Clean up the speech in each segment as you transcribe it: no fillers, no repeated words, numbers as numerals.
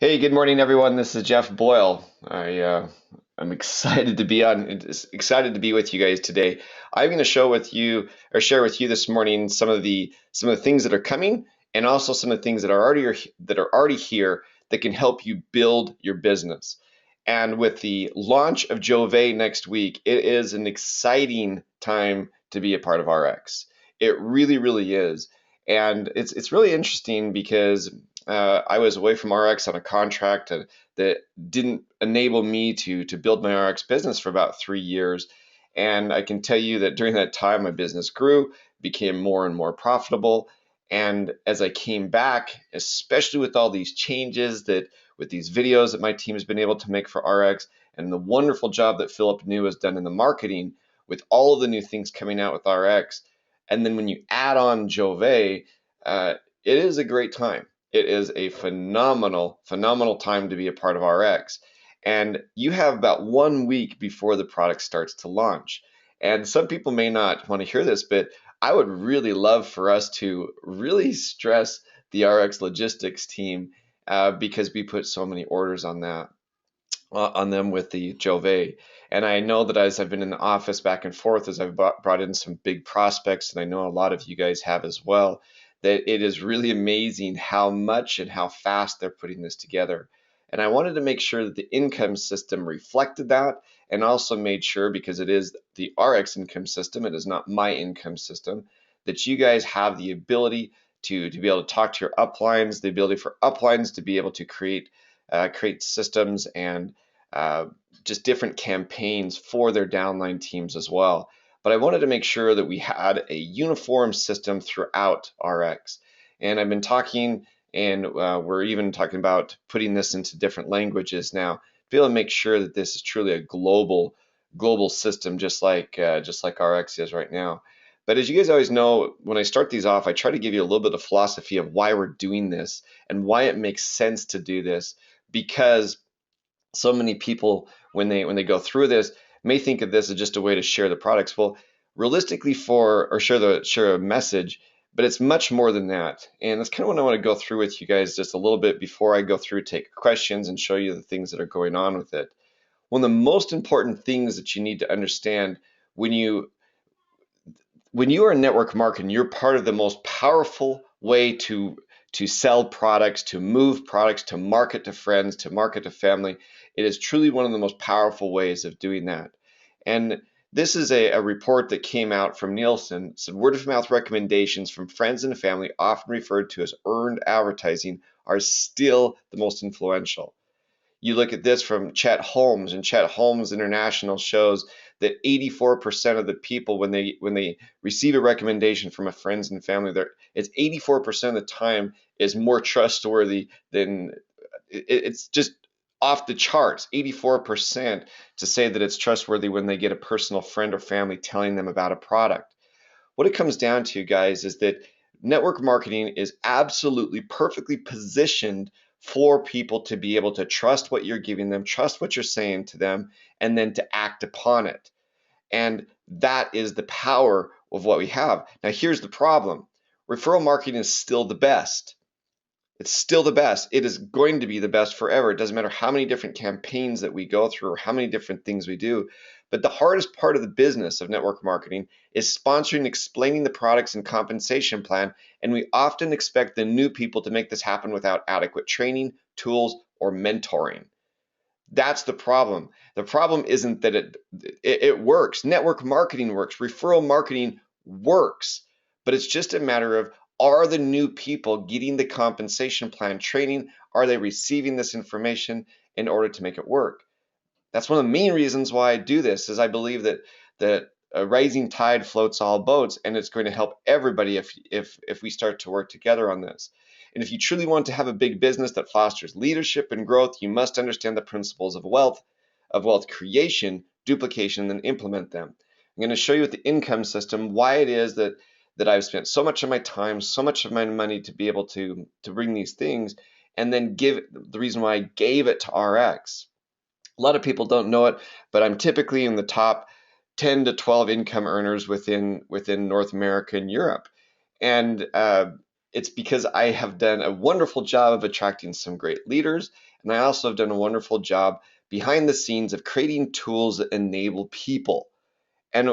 Hey, good morning, everyone. This is Jeff Boyle. I'm excited to be excited to be with you guys today. I'm going to share with you this morning some of the things that are coming, and also some of the things that are already here that can help you build your business. And with the launch of Jove next week, it is an exciting time to be a part of RX. It really, really is, and it's really interesting because I was away from RX on a contract that didn't enable me to build my RX business for about 3 years. And I can tell you that during that time, my business grew, became more and more profitable. And as I came back, especially with all these changes with these videos that my team has been able to make for RX, and the wonderful job that Philip New has done in the marketing with all of the new things coming out with RX, and then when you add on Jove, it is a great time. It is a phenomenal time to be a part of RX. And you have about 1 week before the product starts to launch. And some people may not want to hear this, but I would really love for us to really stress the RX logistics team, because we put so many orders on them with the Jove. And I know that as I've been in the office back and forth, as I've brought in some big prospects, and I know a lot of you guys have as well, that it is really amazing how much and how fast they're putting this together. And I wanted to make sure that the income system reflected that, and also made sure, because it is the RX income system, it is not my income system, that you guys have the ability to be able to talk to your uplines, the ability for uplines to be able to create systems and uh, just different campaigns for their downline teams as well. But I wanted to make sure that we had a uniform system throughout RX. And I've been talking, and we're even talking about putting this into different languages now to be able to make sure that this is truly a global system, just like RX is right now. But as you guys always know, when I start these off, I try to give you a little bit of philosophy of why we're doing this and why it makes sense to do this, because so many people, when they go through this, may think of this as just a way to share the products. Well, realistically, for or share a message, but it's much more than that. And that's kind of what I want to go through with you guys just a little bit before I go through, take questions, and show you the things that are going on with it. One of the most important things that you need to understand when you are in network marketing, you're part of the most powerful way to sell products, to move products, to market to friends, to market to family. It is truly one of the most powerful ways of doing that. And this is a report that came out from Nielsen. Said word of mouth recommendations from friends and family, often referred to as earned advertising, are still the most influential. You look at this from Chet Holmes, and Chet Holmes International shows that 84% of the people, when they receive a recommendation from a friends and family, it's 84% of the time is more trustworthy than it's just off the charts. 84% to say that it's trustworthy when they get a personal friend or family telling them about a product. What it comes down to, guys, is that network marketing is absolutely perfectly positioned for people to be able to trust what you're giving them, trust what you're saying to them, and then to act upon it. And that is the power of what we have. Now, here's the problem. Referral marketing is still the best. It's still the best. It is going to be the best forever. It doesn't matter how many different campaigns that we go through or how many different things we do. But the hardest part of the business of network marketing is sponsoring, explaining the products and compensation plan. And we often expect the new people to make this happen without adequate training, tools, or mentoring. That's the problem. The problem isn't that it works. Network marketing works. Referral marketing works. But it's just a matter of, are the new people getting the compensation plan training? Are they receiving this information in order to make it work? That's one of the main reasons why I do this, is I believe that a rising tide floats all boats, and it's going to help everybody if we start to work together on this. And if you truly want to have a big business that fosters leadership and growth, you must understand the principles of wealth creation, duplication, and then implement them. I'm going to show you with the income system why it is that I've spent so much of my time, so much of my money to be able to bring these things, and then give the reason why I gave it to RX. A lot of people don't know it, but I'm typically in the top 10 to 12 income earners within North America and Europe. And it's because I have done a wonderful job of attracting some great leaders, and I also have done a wonderful job behind the scenes of creating tools that enable people. And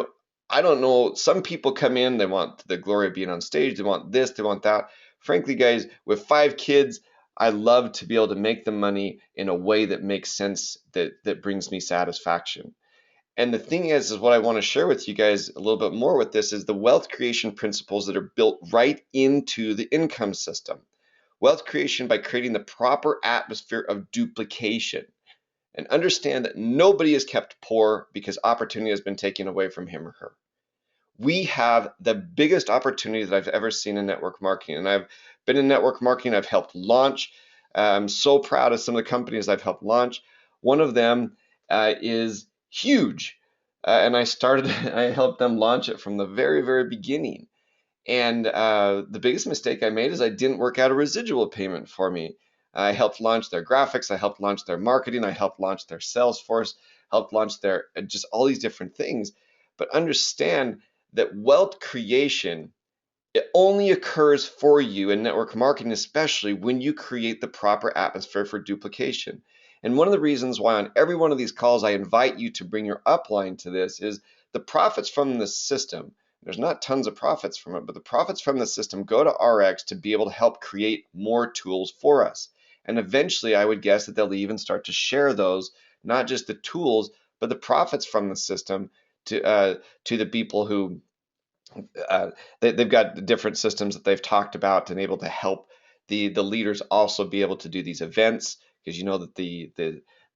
I don't know, some people come in, they want the glory of being on stage, they want this, they want that. Frankly, guys, with 5 kids, I love to be able to make the money in a way that makes sense, that brings me satisfaction. And the thing is what I want to share with you guys a little bit more with this is the wealth creation principles that are built right into the income system. Wealth creation by creating the proper atmosphere of duplication. And understand that nobody is kept poor because opportunity has been taken away from him or her. We have the biggest opportunity that I've ever seen in network marketing. And I've been in network marketing, I've helped launch. I'm so proud of some of the companies I've helped launch. One of them is huge. And I helped them launch it from the very, very beginning. And the biggest mistake I made is I didn't work out a residual payment for me. I helped launch their graphics, I helped launch their marketing, I helped launch their Salesforce, helped launch their just all these different things. But understand that wealth creation, it only occurs for you in network marketing, especially when you create the proper atmosphere for duplication. And one of the reasons why on every one of these calls I invite you to bring your upline to this is the profits from the system. There's not tons of profits from it, but the profits from the system go to ARIIX to be able to help create more tools for us. And eventually, I would guess that they'll even start to share those, not just the tools, but the profits from the system to the people who uh, they've got different systems that they've talked about and able to help the leaders also be able to do these events, because you know that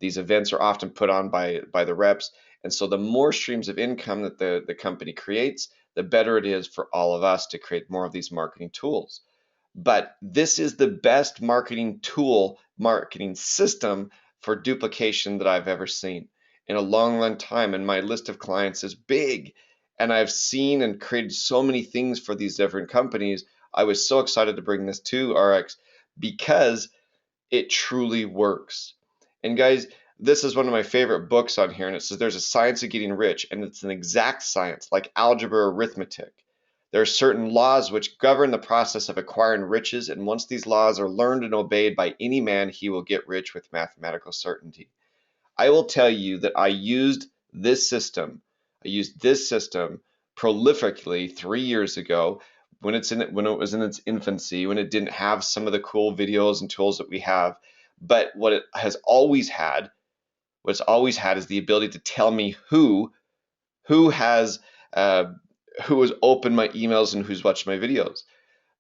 these events are often put on by the reps. And so the more streams of income that the company creates, the better it is for all of us to create more of these marketing tools. But this is the best marketing tool, marketing system for duplication that I've ever seen in a long, long time. And my list of clients is big. And I've seen and created so many things for these different companies. I was so excited to bring this to ARIIX because it truly works. And guys, this is one of my favorite books on here, and it says there's a science of getting rich, and it's an exact science like algebra or arithmetic. There are certain laws which govern the process of acquiring riches, and once these laws are learned and obeyed by any man, he will get rich with mathematical certainty. I will tell you that I used this system. I used this system prolifically 3 years ago when it was in its infancy, when it didn't have some of the cool videos and tools that we have. But what it's always had is the ability to tell me who has uh, who has opened my emails and who's watched my videos.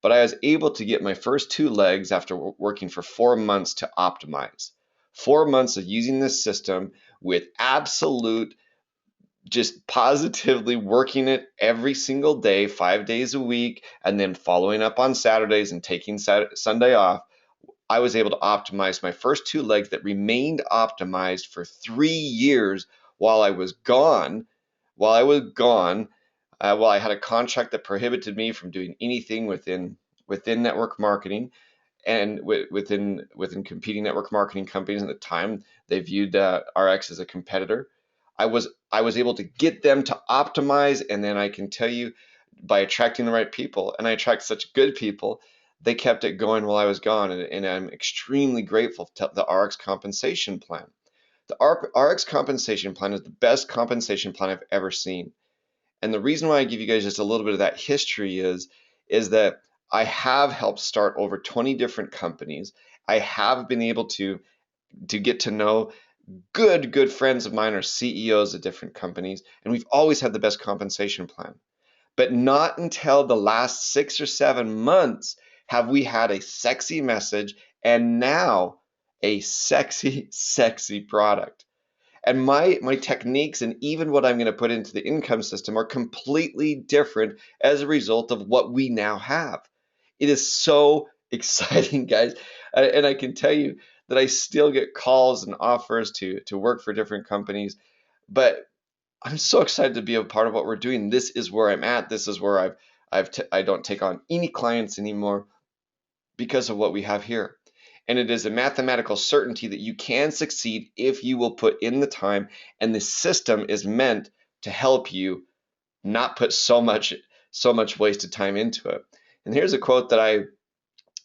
But I was able to get my first 2 legs after working for 4 months to optimize. 4 months of using this system with absolute, just positively working it every single day, 5 days a week, and then following up on Saturdays and taking Sunday off. I was able to optimize my first 2 legs that remained optimized for 3 years while I was gone. While I had a contract that prohibited me from doing anything within network marketing, and within competing network marketing companies at the time, they viewed ARIIX as a competitor. I was able to get them to optimize, and then I can tell you, by attracting the right people, and I attract such good people, they kept it going while I was gone, and I'm extremely grateful to the ARIIX compensation plan. The ARIIX compensation plan is the best compensation plan I've ever seen. And the reason why I give you guys just a little bit of that history is that I have helped start over 20 different companies. I have been able to get to know good friends of mine are CEOs of different companies, and we've always had the best compensation plan. But not until the last 6 or 7 months have we had a sexy message and now a sexy product. And my techniques and even what I'm going to put into the income system are completely different as a result of what we now have. It is so exciting, guys. And I can tell you that I still get calls and offers to work for different companies, but I'm so excited to be a part of what we're doing. This is where I'm at. This is where I don't take on any clients anymore because of what we have here. And it is a mathematical certainty that you can succeed if you will put in the time, and the system is meant to help you not put so much wasted time into it. And here's a quote that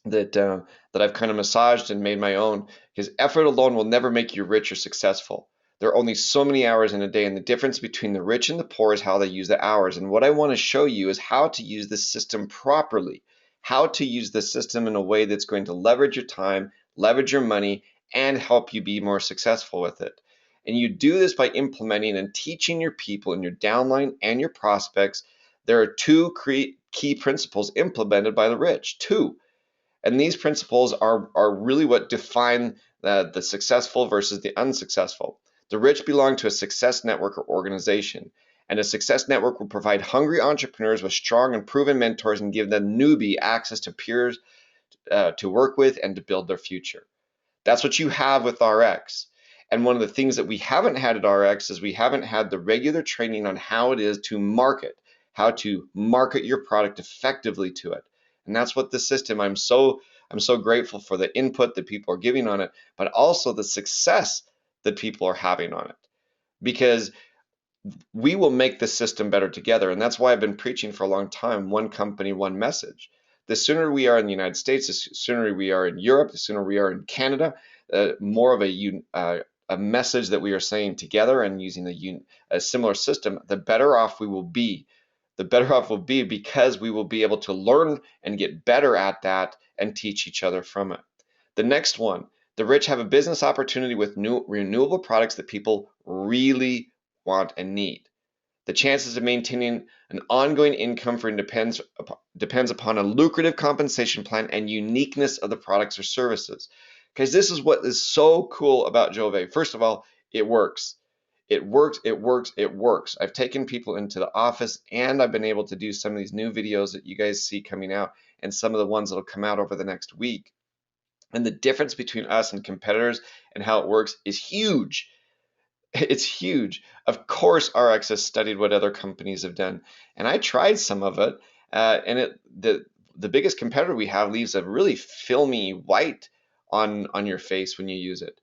that I've kind of massaged and made my own, because effort alone will never make you rich or successful. There are only so many hours in a day, and the difference between the rich and the poor is how they use the hours. And what I want to show you is how to use this system properly, how to use the system in a way that's going to leverage your time, leverage your money, and help you be more successful with it. And you do this by implementing and teaching your people and your downline and your prospects. There are two key principles implemented by the rich. Two. And these principles are really what define the successful versus the unsuccessful. The rich belong to a success network or organization, and a success network will provide hungry entrepreneurs with strong and proven mentors and give the newbie access to peers to work with and to build their future. That's what you have with ARIIX. And one of the things that we haven't had at ARIIX is we haven't had the regular training on how it is to market, how to market your product effectively to it. And that's what the system, I'm so grateful for the input that people are giving on it, but also the success that people are having on it. Because we will make the system better together. And that's why I've been preaching for a long time, one company, one message. The sooner we are in the United States, the sooner we are in Europe, the sooner we are in Canada, more of a message that we are saying together and using a similar system, the better off we will be. The better off we'll be because we will be able to learn and get better at that and teach each other from it. The next one, the rich have a business opportunity with new renewable products that people really want and need. The chances of maintaining an ongoing income for depends upon a lucrative compensation plan and uniqueness of the products or services. Because this is what is so cool about Jove. First of all, it works. It works, it works, it works. I've taken people into the office and I've been able to do some of these new videos that you guys see coming out and some of the ones that will come out over the next week. And the difference between us and competitors and how it works is huge. It's huge. Of course, ARIIX has studied what other companies have done, and I tried some of it. The biggest competitor we have leaves a really filmy white on your face when you use it.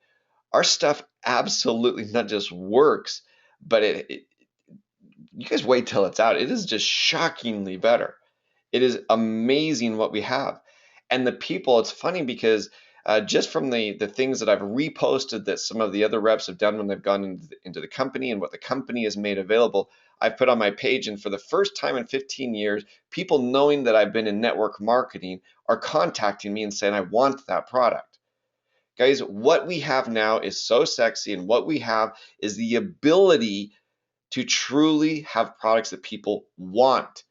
Our stuff absolutely not just works, but you guys wait till it's out. It is just shockingly better. It is amazing what we have. And the people, it's funny because just from the things that I've reposted that some of the other reps have done when they've gone into the company and what the company has made available, I've put on my page. And for the first time in 15 years, people knowing that I've been in network marketing are contacting me and saying, I want that product. Guys, what we have now is so sexy, and what we have is the ability to truly have products that people want.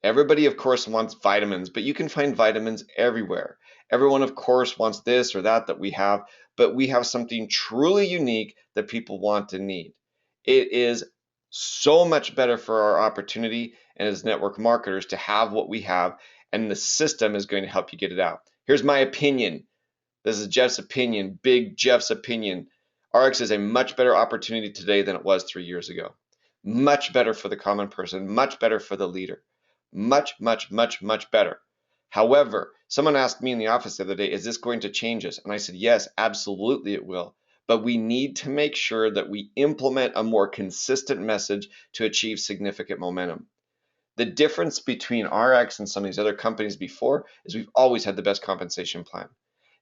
Everybody, of course, wants vitamins, but you can find vitamins everywhere. Everyone, of course, wants this or that we have, but we have something truly unique that people want and need. It is so much better for our opportunity and as network marketers to have what we have, and the system is going to help you get it out. Here's my opinion. This is Jeff's opinion, big Jeff's opinion. ARIIX is a much better opportunity today than it was 3 years ago. Much better for the common person, much better for the leader. Much, much, much, much better. However, someone asked me in the office the other day, is this going to change us? And I said, yes, absolutely it will. But we need to make sure that we implement a more consistent message to achieve significant momentum. The difference between ARIIX and some of these other companies before is we've always had the best compensation plan.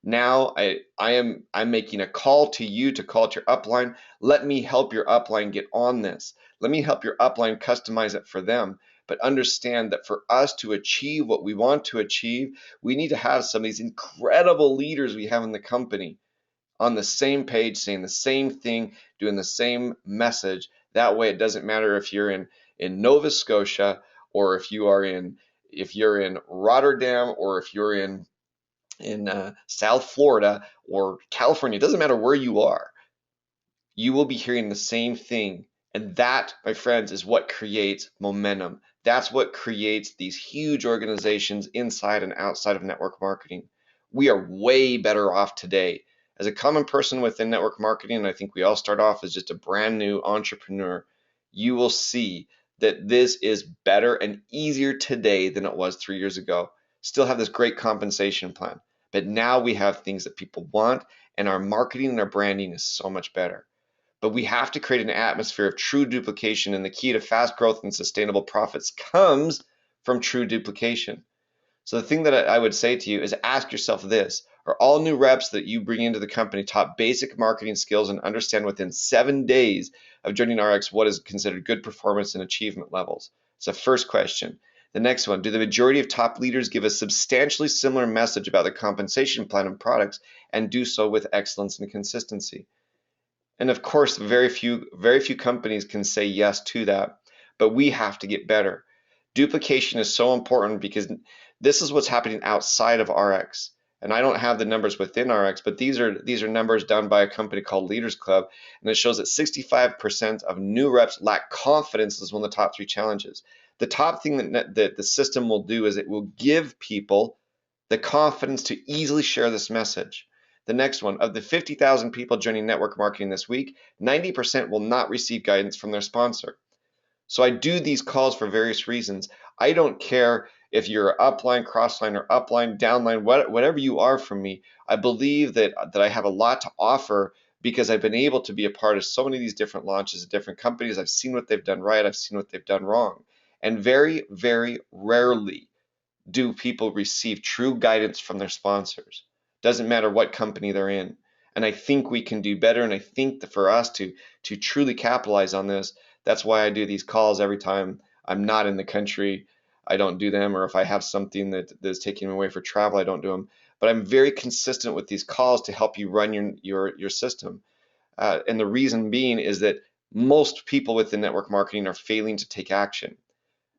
Now I'm making a call to you to call to your upline. Let me help your upline get on this. Let me help your upline customize it for them. But understand that for us to achieve what we want to achieve, we need to have some of these incredible leaders we have in the company on the same page, saying the same thing, doing the same message. That way it doesn't matter if you're in Nova Scotia, or if you're in Rotterdam, or if you're in South Florida or California. It doesn't matter where you are. You will be hearing the same thing. And that, my friends, is what creates momentum. That's what creates these huge organizations inside and outside of network marketing. We are way better off today. As a common person within network marketing, and I think we all start off as just a brand new entrepreneur, you will see that this is better and easier today than it was 3 years ago. Still have this great compensation plan, but now we have things that people want, and our marketing and our branding is so much better. But we have to create an atmosphere of true duplication, and the key to fast growth and sustainable profits comes from true duplication. So the thing that I would say to you is ask yourself this: are all new reps that you bring into the company taught basic marketing skills and understand within 7 days of joining ARIIX what is considered good performance and achievement levels? It's the first question. The next one, do the majority of top leaders give a substantially similar message about the compensation plan and products and do so with excellence and consistency? And of course, very few companies can say yes to that, but we have to get better. Duplication is so important because this is what's happening outside of ARIIX. And I don't have the numbers within ARIIX, but these are numbers done by a company called Leaders Club, and it shows that 65% of new reps lack confidence as one of the top 3 challenges. The top thing that the system will do is it will give people the confidence to easily share this message. The next one, of the 50,000 people joining network marketing this week, 90% will not receive guidance from their sponsor. So I do these calls for various reasons. I don't care if you're upline, crossline, or upline, downline, whatever you are from me. I believe that I have a lot to offer because I've been able to be a part of so many of these different launches of different companies. I've seen what they've done right. I've seen what they've done wrong. And very, very rarely do people receive true guidance from their sponsors. Doesn't matter what company they're in. And I think we can do better. And I think that for us to truly capitalize on this, that's why I do these calls every time I'm not in the country. I don't do them, or if I have something that is taking me away for travel, I don't do them. But I'm very consistent with these calls to help you run your system. And the reason being is that most people within network marketing are failing to take action.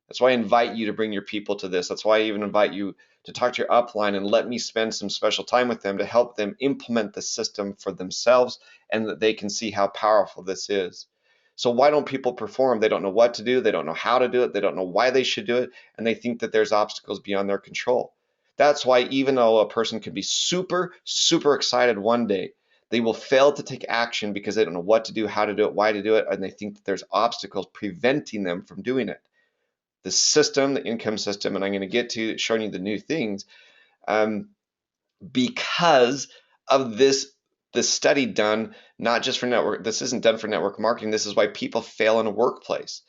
That's why I invite you to bring your people to this. That's why I even invite you to talk to your upline and let me spend some special time with them to help them implement the system for themselves and that they can see how powerful this is. So why don't people perform? They don't know what to do. They don't know how to do it. They don't know why they should do it. And they think that there's obstacles beyond their control. That's why even though a person can be super, super excited one day, they will fail to take action because they don't know what to do, how to do it, why to do it, and they think that there's obstacles preventing them from doing it. The system, the income system, and I'm going to get to showing you the new things, because of this study done not just for network. This isn't done for network marketing. This is why people fail in a workplace.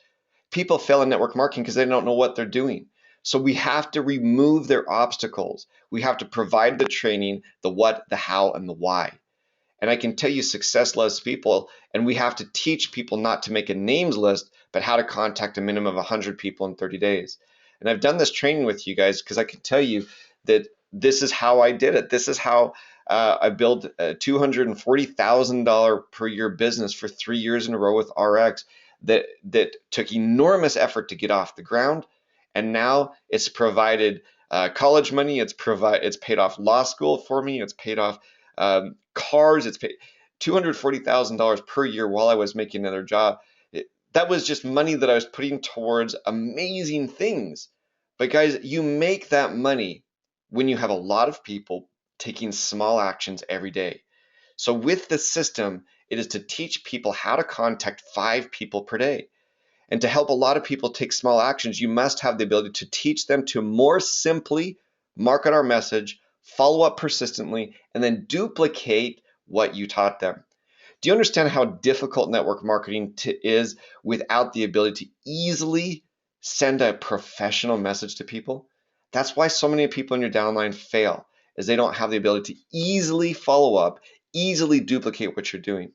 People fail in network marketing because they don't know what they're doing. So we have to remove their obstacles. We have to provide the training, the what, the how, and the why. And I can tell you success loves people, and we have to teach people not to make a names list, but how to contact a minimum of 100 people in 30 days. And I've done this training with you guys because I can tell you that this is how I did it. This is how I built a $240,000 per year business for 3 years in a row with ARIIX that took enormous effort to get off the ground. And now it's provided college money. It's paid off law school for me. It's paid off cars. It's paid $240,000 per year while I was making another job. That was just money that I was putting towards amazing things. But guys, you make that money when you have a lot of people taking small actions every day. So with the system, it is to teach people how to contact 5 people per day. And to help a lot of people take small actions, you must have the ability to teach them to more simply market our message, follow up persistently, and then duplicate what you taught them. Do you understand how difficult network marketing is without the ability to easily send a professional message to people? That's why so many people in your downline fail, is they don't have the ability to easily follow up, easily duplicate what you're doing.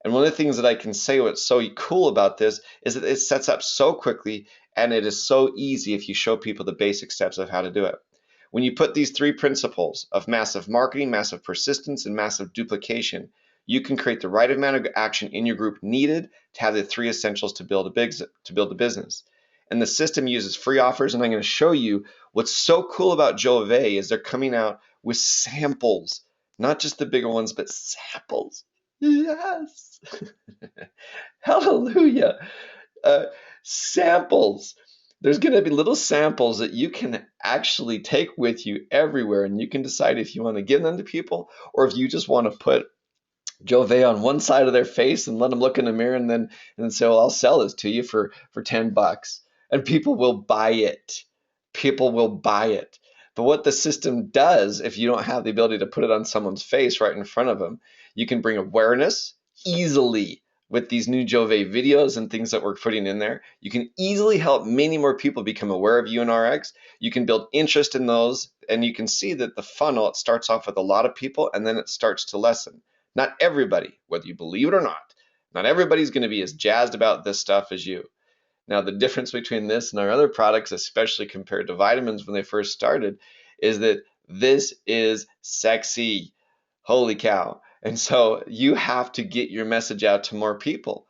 And one of the things that I can say what's so cool about this is that it sets up so quickly, and it is so easy if you show people the basic steps of how to do it. When you put these 3 principles of massive marketing, massive persistence, and massive duplication, you can create the right amount of action in your group needed to have the 3 essentials to build a business. And the system uses free offers, and I'm going to show you what's so cool about Jove is they're coming out with samples, not just the bigger ones, but samples. Yes. Hallelujah. Samples. There's going to be little samples that you can actually take with you everywhere, and you can decide if you want to give them to people or if you just want to put Jove on one side of their face and let them look in the mirror and then say, well, I'll sell this to you for $10. And people will buy it. People will buy it. But what the system does, if you don't have the ability to put it on someone's face right in front of them, you can bring awareness, easily with these new Jove videos and things that we're putting in there, you can easily help many more people become aware of you and ARIIX. You can build interest in those, and you can see that the funnel, it starts off with a lot of people and then it starts to lessen. Not everybody, whether you believe it or not everybody's going to be as jazzed about this stuff as you. Now, the difference between this and our other products, especially compared to vitamins when they first started, is that this is sexy. Holy cow. And so you have to get your message out to more people.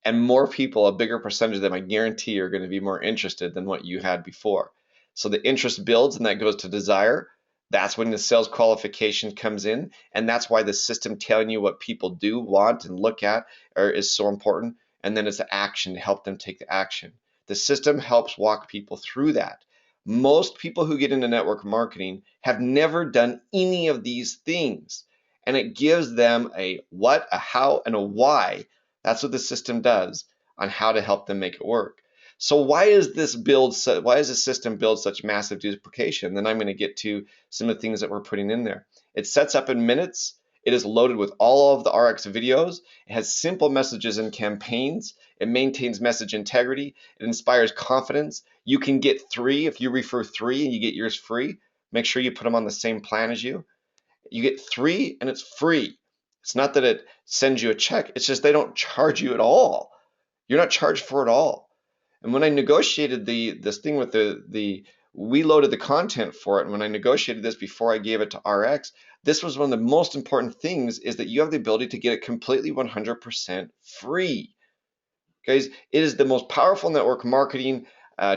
And more people, a bigger percentage of them, I guarantee, are going to be more interested than what you had before. So the interest builds, and that goes to desire. That's when the sales qualification comes in. And that's why the system telling you what people do, want, and look at is so important. And then it's the action to help them take the action. The system helps walk people through that. Most people who get into network marketing have never done any of these things. And it gives them a what, a how, and a why. That's what the system does on how to help them make it work. So why is the system build such massive duplication? Then I'm going to get to some of the things that we're putting in there. It sets up in minutes. It is loaded with all of the ARIIX videos. It has simple messages and campaigns. It maintains message integrity. It inspires confidence. You can get 3 if you refer 3 and you get yours free. Make sure you put them on the same plan as you. You get 3 and it's free. It's not that it sends you a check. It's just they don't charge you at all. You're not charged for it all. And when I negotiated this thing with we loaded the content for it. And when I negotiated this before I gave it to ARIIX, this was one of the most important things, is that you have the ability to get it completely 100% free. Guys, it is the most powerful network marketing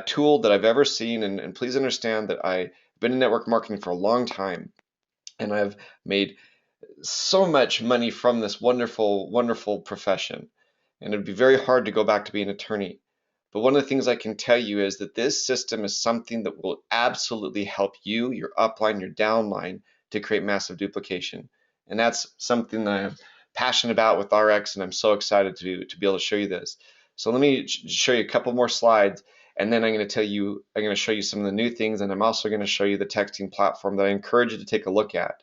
tool that I've ever seen. And please understand that I've been in network marketing for a long time. And I've made so much money from this wonderful, wonderful profession. And it'd be very hard to go back to being an attorney. But one of the things I can tell you is that this system is something that will absolutely help you, your upline, your downline, to create massive duplication. And that's something that I'm passionate about with ARIIX, and I'm so excited to be able to show you this. So let me show you a couple more slides, and then I'm going to show you some of the new things, and I'm also going to show you the texting platform that I encourage you to take a look at.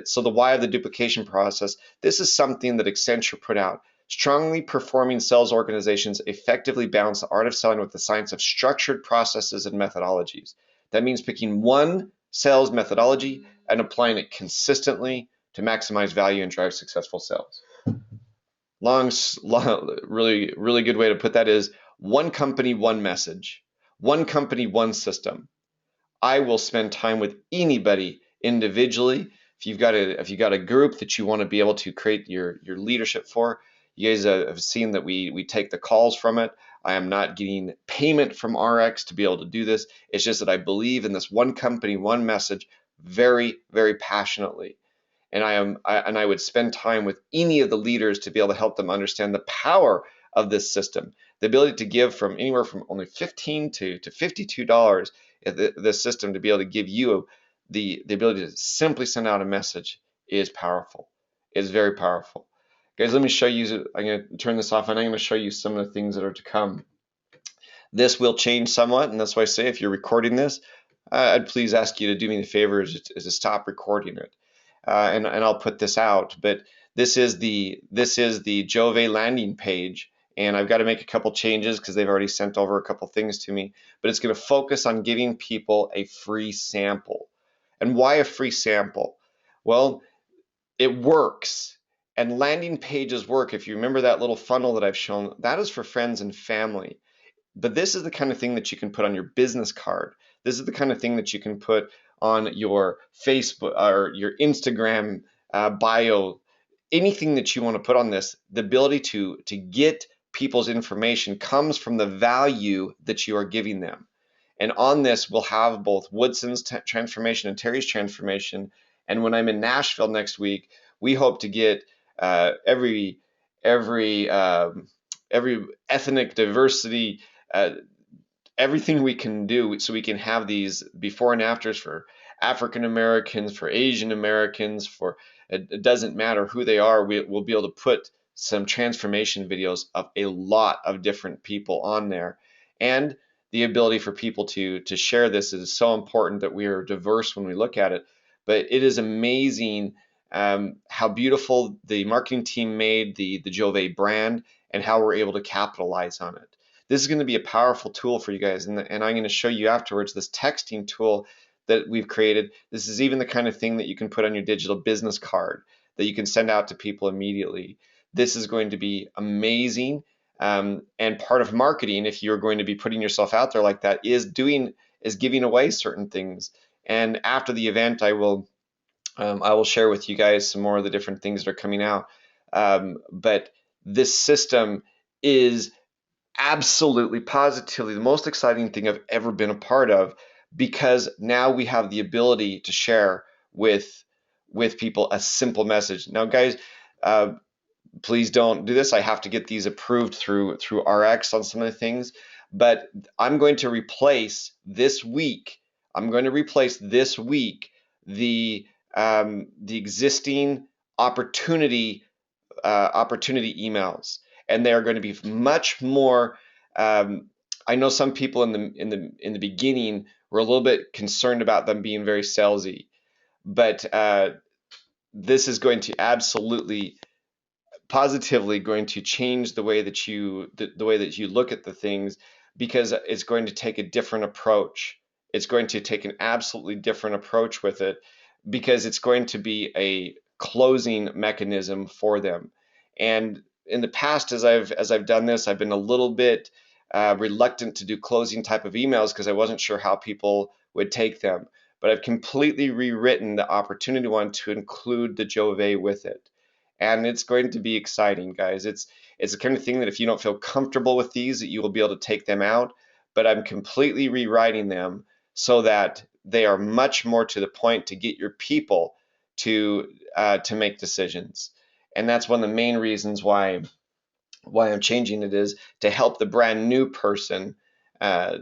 So the why of the duplication process, this is something that Accenture put out. Strongly performing sales organizations effectively balance the art of selling with the science of structured processes and methodologies. That means picking one sales methodology and applying it consistently to maximize value and drive successful sales. Really, really good way to put that is one company, one message. One company, one system. I will spend time with anybody individually. If you've got a group that you want to be able to create your leadership for, you guys have seen that we take the calls from it. I am not getting payment from ARIIX to be able to do this. It's just that I believe in this one company, one message very, very passionately. And I would spend time with any of the leaders to be able to help them understand the power of this system. The ability to give from anywhere from only $15 to $52, the system to be able to give you the ability to simply send out a message is powerful. It's very powerful. Guys, let me show you. I'm going to turn this off, and I'm going to show you some of the things that are to come. This will change somewhat, and that's why I say if you're recording this, I'd please ask you to do me the favor is to stop recording it, and I'll put this out. But this is the Jove landing page, and I've got to make a couple changes because they've already sent over a couple things to me. But it's going to focus on giving people a free sample. And why a free sample? Well, it works. And landing pages work. If you remember that little funnel that I've shown, that is for friends and family. But this is the kind of thing that you can put on your business card. This is the kind of thing that you can put on your Facebook or your Instagram bio. Anything that you want to put on this, the ability to get people's information comes from the value that you are giving them. And on this, we'll have both Woodson's transformation and Terry's transformation. And when I'm in Nashville next week, we hope to get every ethnic diversity, everything we can do so we can have these before and afters for African Americans, for Asian Americans, for it doesn't matter who they are. We'll be able to put some transformation videos of a lot of different people on there. And the ability for people to share this is so important that we are diverse when we look at it. But it is amazing how beautiful the marketing team made the Jove brand and how we're able to capitalize on it. This is going to be a powerful tool for you guys, and I'm going to show you afterwards this texting tool that we've created. This is even the kind of thing that you can put on your digital business card that you can send out to people immediately. This is going to be amazing. And part of marketing, if you're going to be putting yourself out there like that, is giving away certain things. And after the event, I will share with you guys some more of the different things that are coming out. But this system is absolutely, positively the most exciting thing I've ever been a part of, because now we have the ability to share with people a simple message. Now, guys, please don't do this. I have to get these approved through ARIIX on some of the things, but I'm going to replace this week. I'm going to replace this week the existing opportunity emails, and they are going to be much more. I know some people in the beginning were a little bit concerned about them being very salesy, but this is going to absolutely positively going to change the way that you look at the things, because it's going to take a different approach. It's going to take an absolutely different approach with it, because it's going to be a closing mechanism for them. And in the past, as I've done this, I've been a little bit reluctant to do closing type of emails because I wasn't sure how people would take them. But I've completely rewritten the opportunity one to include the Jove with it. And it's going to be exciting, guys. It's the kind of thing that if you don't feel comfortable with these, that you will be able to take them out. But I'm completely rewriting them so that they are much more to the point to get your people to make decisions. And that's one of the main reasons why I'm changing it, is to help the brand new person, uh,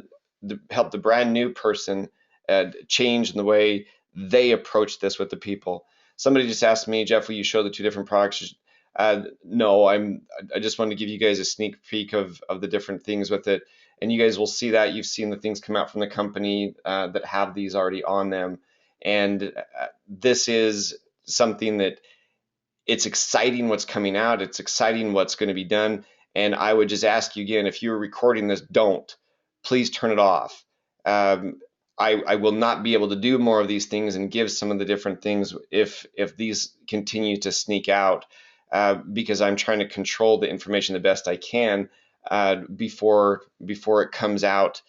change in the way they approach this with the people. Somebody just asked me, Jeff, will you show the two different products? No, I just wanted to give you guys a sneak peek of the different things with it, and you guys will see that. You've seen the things come out from the company that have these already on them, and this is something that it's exciting what's coming out. It's exciting what's going to be done. And I would just ask you again, if you're recording this, please turn it off. I will not be able to do more of these things and give some of the different things if these continue to sneak out, because I'm trying to control the information the best I can before it comes out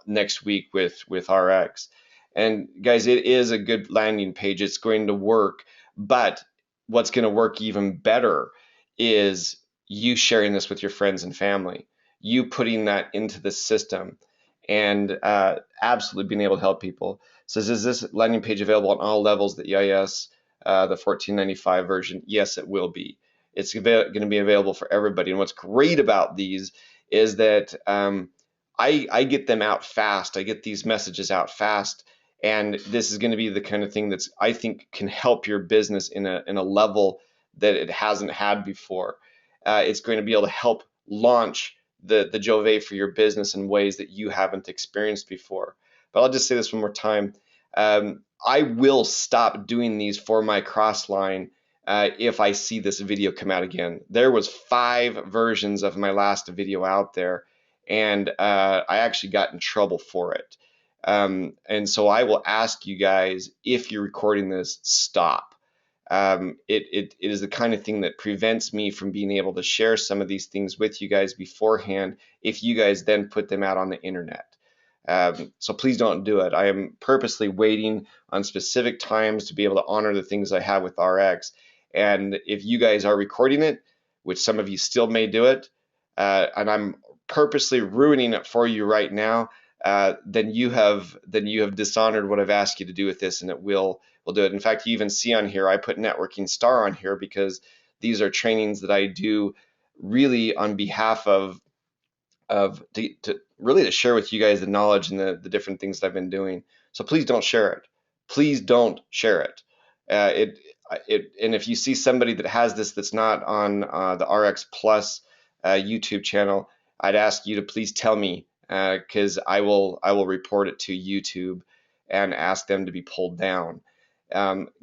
next week with ARIIX. And guys, it is a good landing page. It's going to work, but what's going to work even better is you sharing this with your friends and family, you putting that into the system, and absolutely being able to help people. So is this landing page available on all levels, the EIS, the 1495 version? Yes, it will be. It's going to be available for everybody. And what's great about these is that I get them out fast. I get these messages out fast. And this is going to be the kind of thing that's, I think, can help your business in a level that it hasn't had before. It's going to be able to help launch the Jove for your business in ways that you haven't experienced before. But I'll just say this one more time. I will stop doing these for my crossline if I see this video come out again. There was 5 versions of my last video out there, and I actually got in trouble for it. And so I will ask you guys, if you're recording this, stop. It is the kind of thing that prevents me from being able to share some of these things with you guys beforehand if you guys then put them out on the internet. So please don't do it. I am purposely waiting on specific times to be able to honor the things I have with ARIIX. And if you guys are recording it, which some of you still may do it, and I'm purposely ruining it for you right now, then you have dishonored what I've asked you to do with this, and it will do it. In fact, you even see on here, I put Networking Star on here because these are trainings that I do really on behalf of to share with you guys the knowledge and the different things that I've been doing. So please don't share it. Please don't share it. And if you see somebody that has this that's not on the ARIIX Plus YouTube channel, I'd ask you to please tell me, because I will report it to YouTube and ask them to be pulled down.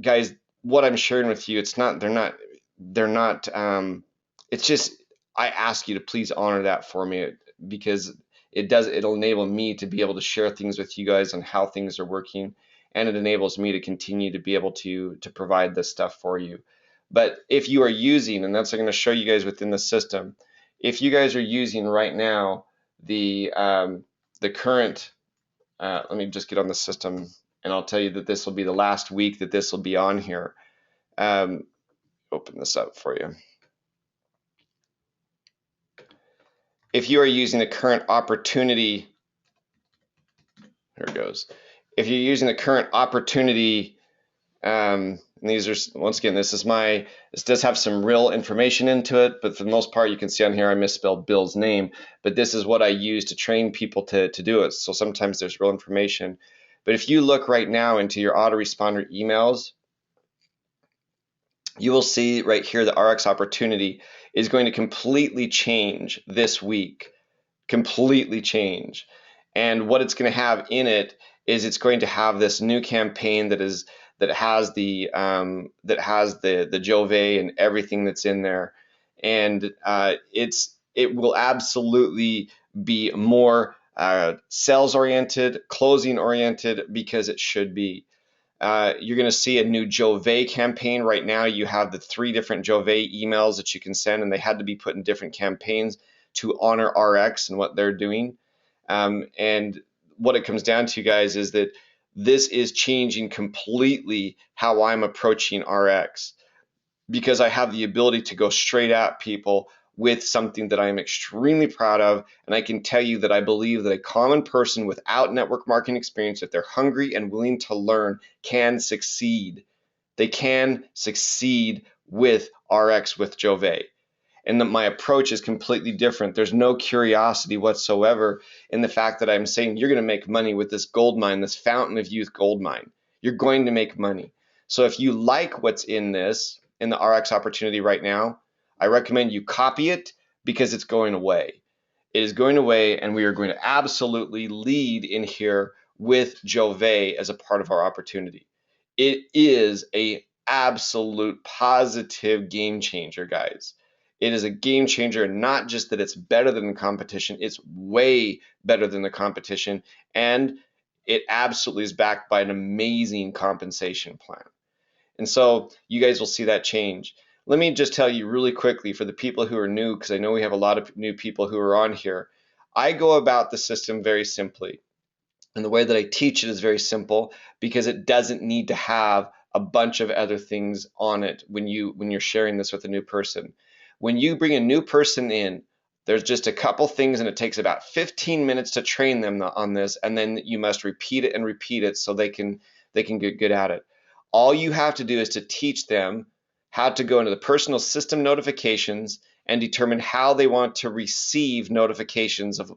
Guys, what I'm sharing with you, it's not, they're not, it's just, I ask you to please honor that for me, because it'll enable me to be able to share things with you guys on how things are working, and it enables me to continue to be able to provide this stuff for you. But if you are using, and that's what I'm going to show you guys within the system, if you guys are using right now the current, let me just get on the system, and I'll tell you that this will be the last week that this will be on here. Open this up for you. If you are using the current opportunity, here it goes. If you're using the current opportunity, and these are, once again, this does have some real information into it, but for the most part, you can see on here I misspelled Bill's name, but this is what I use to train people to do it. So sometimes there's real information. But if you look right now into your autoresponder emails, you will see right here the ARIIX opportunity is going to completely change this week. Completely change. And what it's going to have in it is it's going to have this new campaign that has the Jove and everything that's in there, and it will absolutely be more sales oriented, closing oriented, because it should be. You're going to see a new Jove campaign. Right now, you have the 3 different Jove emails that you can send, and they had to be put in different campaigns to honor ARIIX and what they're doing. And what it comes down to, guys, is that this is changing completely how I'm approaching ARIIX, because I have the ability to go straight at people with something that I am extremely proud of. And I can tell you that I believe that a common person without network marketing experience, if they're hungry and willing to learn, can succeed. They can succeed with ARIIX, with Jove. And that my approach is completely different. There's no curiosity whatsoever in the fact that I'm saying you're going to make money with this gold mine, this fountain of youth gold mine. You're going to make money. So if you like what's in this, in the ARIIX opportunity right now, I recommend you copy it, because it's going away. It is going away, and we are going to absolutely lead in here with Jove as a part of our opportunity. It is a absolute positive game changer, guys. It is a game changer, not just that it's better than the competition, it's way better than the competition, and it absolutely is backed by an amazing compensation plan. And so you guys will see that change. Let me just tell you really quickly for the people who are new, because I know we have a lot of new people who are on here. I go about the system very simply. And the way that I teach it is very simple, because it doesn't need to have a bunch of other things on it when you're sharing this with a new person. When you bring a new person in, there's just a couple things, and it takes about 15 minutes to train them on this, and then you must repeat it and repeat it so they can get good at it. All you have to do is to teach them how to go into the personal system notifications and determine how they want to receive notifications of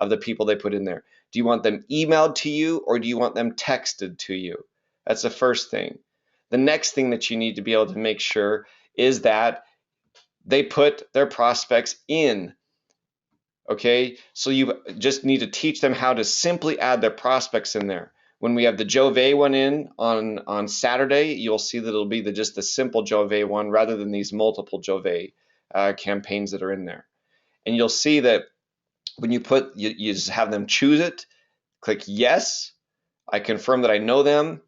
the people they put in there. Do you want them emailed to you, or do you want them texted to you? That's the first thing. The next thing that you need to be able to make sure is that they put their prospects in. Okay, so you just need to teach them how to simply add their prospects in there. When we have the Jove one in on Saturday, you'll see that it'll be just the simple Jove one rather than these multiple Jove campaigns that are in there. And you'll see that when you just have them choose it, click yes, I confirm that I know them,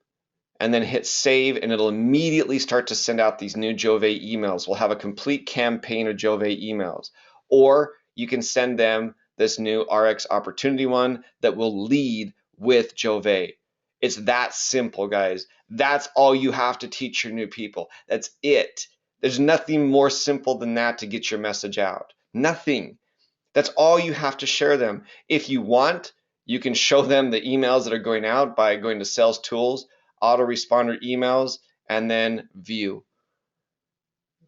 and then hit save, and it'll immediately start to send out these new Jove emails. We'll have a complete campaign of Jove emails. Or you can send them this new ARIIX opportunity one that will lead with Jove. It's that simple, guys. That's all you have to teach your new people. That's it. There's nothing more simple than that to get your message out. Nothing. That's all you have to share them. If you want, you can show them the emails that are going out by going to Sales Tools, Autoresponder Emails, and then View.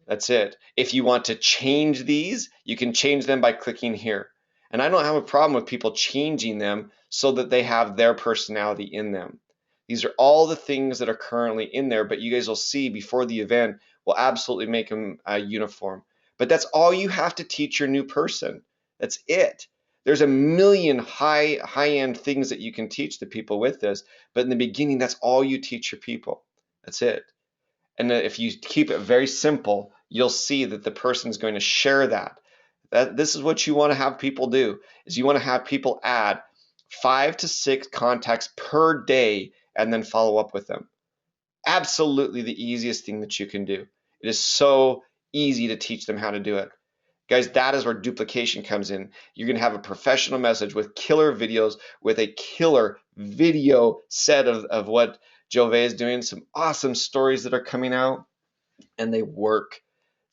That's it. If you want to change these, you can change them by clicking here. And I don't have a problem with people changing them so that they have their personality in them. These are all the things that are currently in there, but you guys will see before the event, we'll absolutely make them uniform. But that's all you have to teach your new person. That's it. There's a million high-end things that you can teach the people with this, but in the beginning, that's all you teach your people. That's it. And if you keep it very simple, you'll see that the person is going to share that. This is what you want to have people do, is you want to have people add 5 to 6 contacts per day and then follow up with them. Absolutely the easiest thing that you can do. It is so easy to teach them how to do it. Guys, that is where duplication comes in. You're going to have a professional message with killer videos, with a killer video set of what Jove is doing, some awesome stories that are coming out, and they work.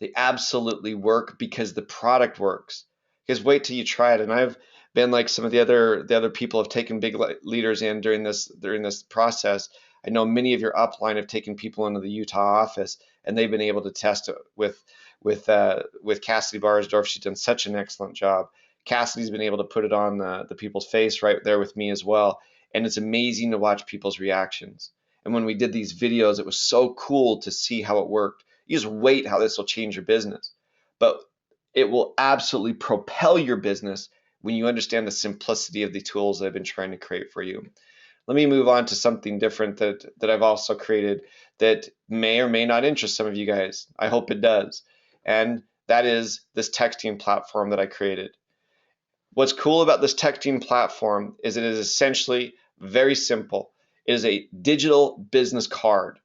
They absolutely work because the product works. Because wait till you try it. And I've been like some of the other people have taken big leaders in during this process. I know many of your upline have taken people into the Utah office, and they've been able to test it with Cassidy Barsdorf. She's done such an excellent job. Cassidy's been able to put it on the people's face right there with me as well, and it's amazing to watch people's reactions. And when we did these videos, it was so cool to see how it worked. You just wait how this will change your business. But it will absolutely propel your business when you understand the simplicity of the tools that I've been trying to create for you. Let me move on to something different that I've also created that may or may not interest some of you guys. I hope it does. And that is this texting platform that I created. What's cool about this texting platform is it is essentially very simple. It is a digital business card.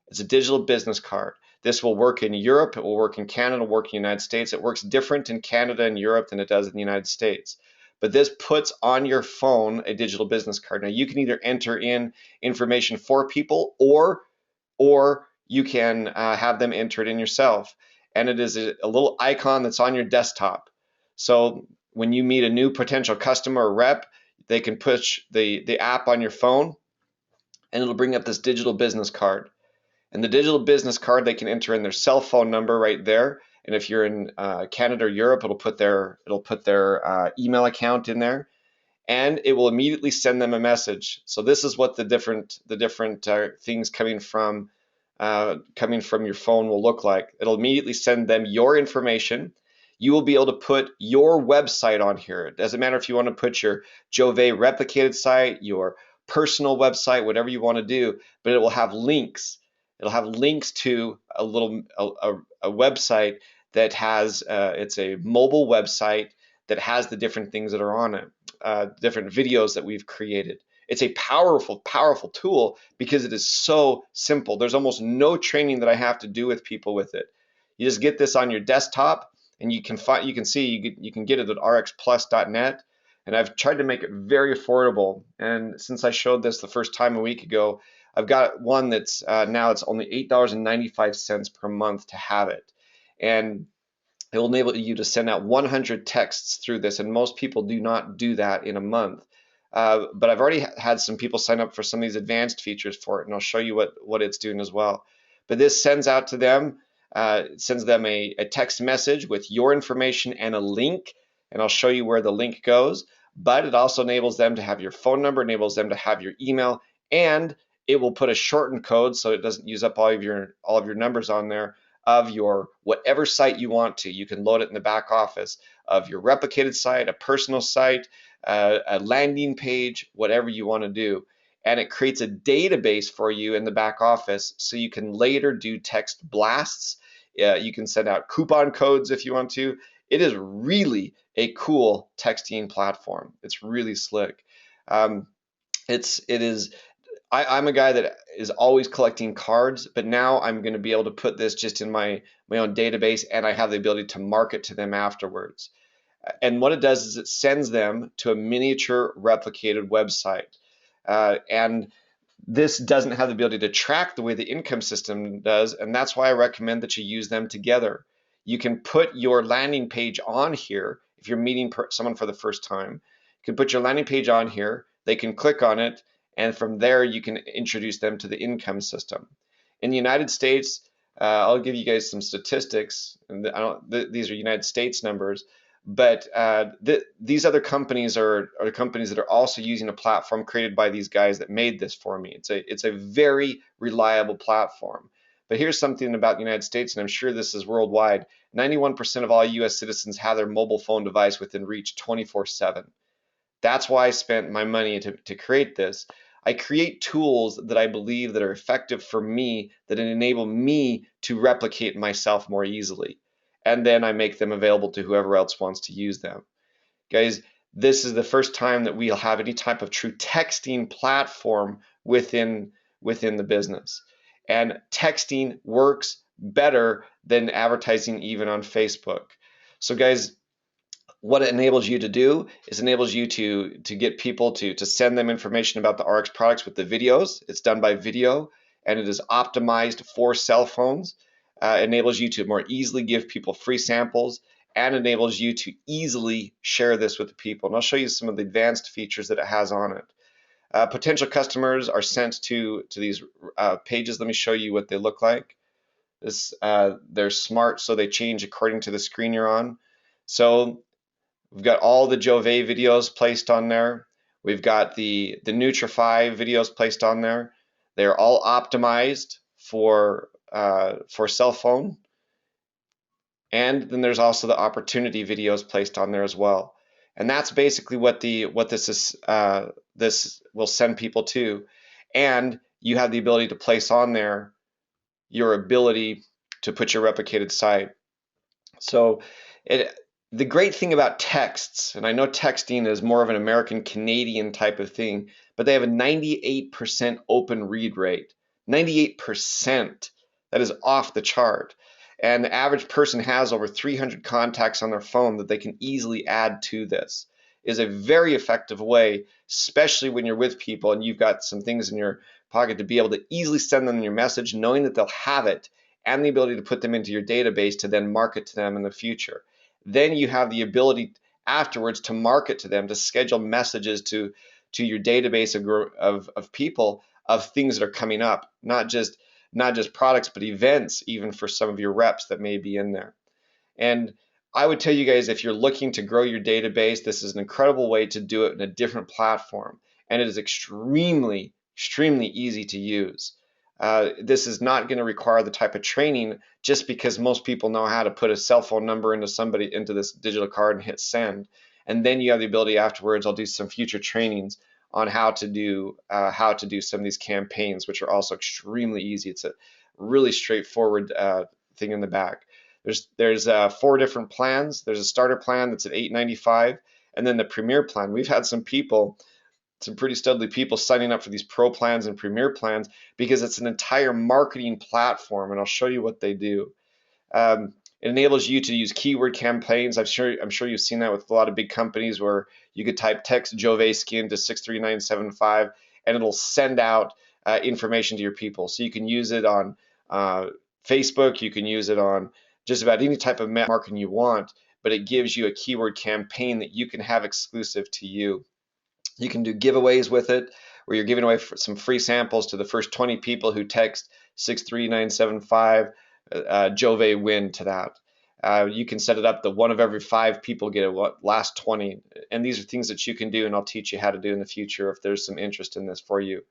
It's a digital business card. This will work in Europe, it will work in Canada, it will work in the United States. It works different in Canada and Europe than it does in the United States. But this puts on your phone a digital business card. Now you can either enter in information for people or you can have them enter it in yourself. And it is a little icon that's on your desktop. So when you meet a new potential customer or rep, they can push the app on your phone and it'll bring up this digital business card. And the digital business card, they can enter in their cell phone number right there. And if you're in Canada or Europe, it'll put their email account in there, and it will immediately send them a message. So this is what the different things coming from your phone will look like. It'll immediately send them your information. You will be able to put your website on here. It doesn't matter if you want to put your Jove replicated site, your personal website, whatever you want to do, but it will have links. It'll have links to a website that has it's a mobile website that has the different things that are on it, different videos that we've created. It's a powerful, powerful tool because it is so simple. There's almost no training that I have to do with people with it. You just get this on your desktop, and you can get it at arixplus.net. And I've tried to make it very affordable. And since I showed this the first time a week ago, I've got one that's now it's only $8.95 per month to have it. And it will enable you to send out 100 texts through this, and most people do not do that in a month. But I've already had some people sign up for some of these advanced features for it, and I'll show you what it's doing as well. But this sends out to them, sends them a text message with your information and a link, and I'll show you where the link goes. But it also enables them to have your phone number, enables them to have your email, and it will put a shortened code so it doesn't use up all of your numbers on there of your whatever site you want to. You can load it in the back office of your replicated site, a personal site, a landing page, whatever you want to do. And it creates a database for you in the back office so you can later do text blasts. You can send out coupon codes if you want to. It is really a cool texting platform. It's really slick. I'm a guy that is always collecting cards, but now I'm going to be able to put this just in my own database, and I have the ability to market to them afterwards. And what it does is it sends them to a miniature replicated website. And this doesn't have the ability to track the way the income system does, and that's why I recommend that you use them together. You can put your landing page on here if you're meeting someone for the first time. You can put your landing page on here, they can click on it, and from there you can introduce them to the income system. In the United States, I'll give you guys some statistics, and these are United States numbers, but these other companies are companies that are also using a platform created by these guys that made this for me. It's a very reliable platform. But here's something about the United States, and I'm sure this is worldwide. 91% of all US citizens have their mobile phone device within reach 24/7. That's why I spent my money to create this. I create tools that I believe that are effective for me, that enable me to replicate myself more easily. And then I make them available to whoever else wants to use them. Guys, this is the first time that we'll have any type of true texting platform within the business. And texting works better than advertising even on Facebook. So guys, what it enables you to do is enables you to get people to send them information about the ARIIX products with the videos. It's done by video and it is optimized for cell phones. Enables you to more easily give people free samples and enables you to easily share this with the people. And I'll show you some of the advanced features that it has on it. Potential customers are sent to these pages. Let me show you what they look like. They're smart, so they change according to the screen you're on. So we've got all the Jove videos placed on there. We've got the Nutrify videos placed on there. They're all optimized for cell phone. And then there's also the opportunity videos placed on there as well. And that's basically what this is. This will send people to. And you have the ability to place on there your ability to put your replicated site. So the great thing about texts, and I know texting is more of an American Canadian type of thing, but they have a 98% open read rate. 98%. That is off the chart. And the average person has over 300 contacts on their phone that they can easily add to this. It is a very effective way, especially when you're with people and you've got some things in your pocket, to be able to easily send them your message, knowing that they'll have it, and the ability to put them into your database to then market to them in the future. Then you have the ability afterwards to market to them, to schedule messages to your database of people, of things that are coming up, not just products, but events, even for some of your reps that may be in there. And I would tell you guys, if you're looking to grow your database, this is an incredible way to do it in a different platform. And it is extremely, extremely easy to use. This is not going to require the type of training, just because most people know how to put a cell phone number into this digital card and hit send. And then you have the ability afterwards. I'll do some future trainings on how to do some of these campaigns, which are also extremely easy. It's a really straightforward thing in the back. There's 4 different plans. There's a starter plan that's at $8.95, and then the premier plan. We've had some pretty studly people signing up for these pro plans and premier plans because it's an entire marketing platform, and I'll show you what they do. It enables you to use keyword campaigns. I'm sure you've seen that with a lot of big companies, where you could type text Jove skin to 63975 and it'll send out information to your people. So you can use it on Facebook, you can use it on just about any type of marketing you want, but it gives you a keyword campaign that you can have exclusive to you. You can do giveaways with it, where you're giving away some free samples to the first 20 people who text 63975. Jove win to that. You can set it up that 1 of every 5 people get it, last 20. And these are things that you can do, and I'll teach you how to do in the future if there's some interest in this for you.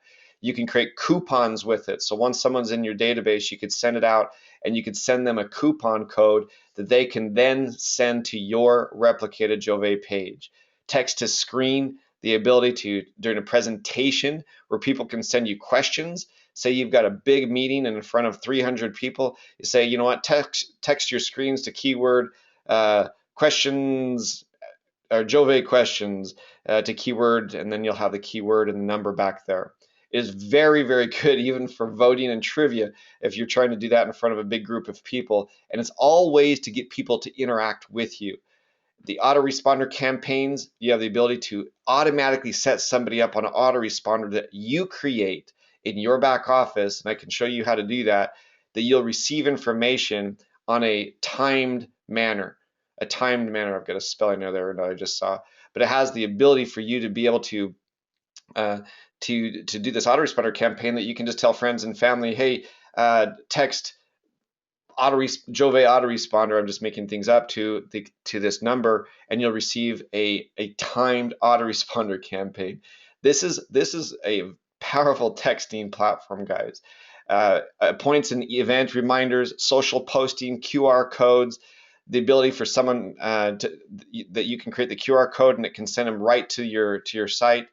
You can create coupons with it. So once someone's in your database, you could send it out and you could send them a coupon code that they can then send to your replicated Jove page. Text to screen, the ability to, during a presentation where people can send you questions. Say you've got a big meeting and in front of 300 people, you say, you know what, text your screens to keyword questions, or Jove questions to keyword, and then you'll have the keyword and the number back there. It is very, very good, even for voting and trivia, if you're trying to do that in front of a big group of people. And it's all ways to get people to interact with you. The autoresponder campaigns, you have the ability to automatically set somebody up on an autoresponder that you create in your back office, and I can show you how to do that, that you'll receive information on a timed manner. A timed manner, I've got a spelling error there that I just saw, but it has the ability for you to be able to do this autoresponder campaign that you can just tell friends and family, hey, text Jove autoresponder, I'm just making things up, to this number, and you'll receive a timed autoresponder campaign. This is a powerful texting platform, guys. Points and event reminders, social posting, QR codes, the ability for someone that you can create the QR code and it can send them right to your site.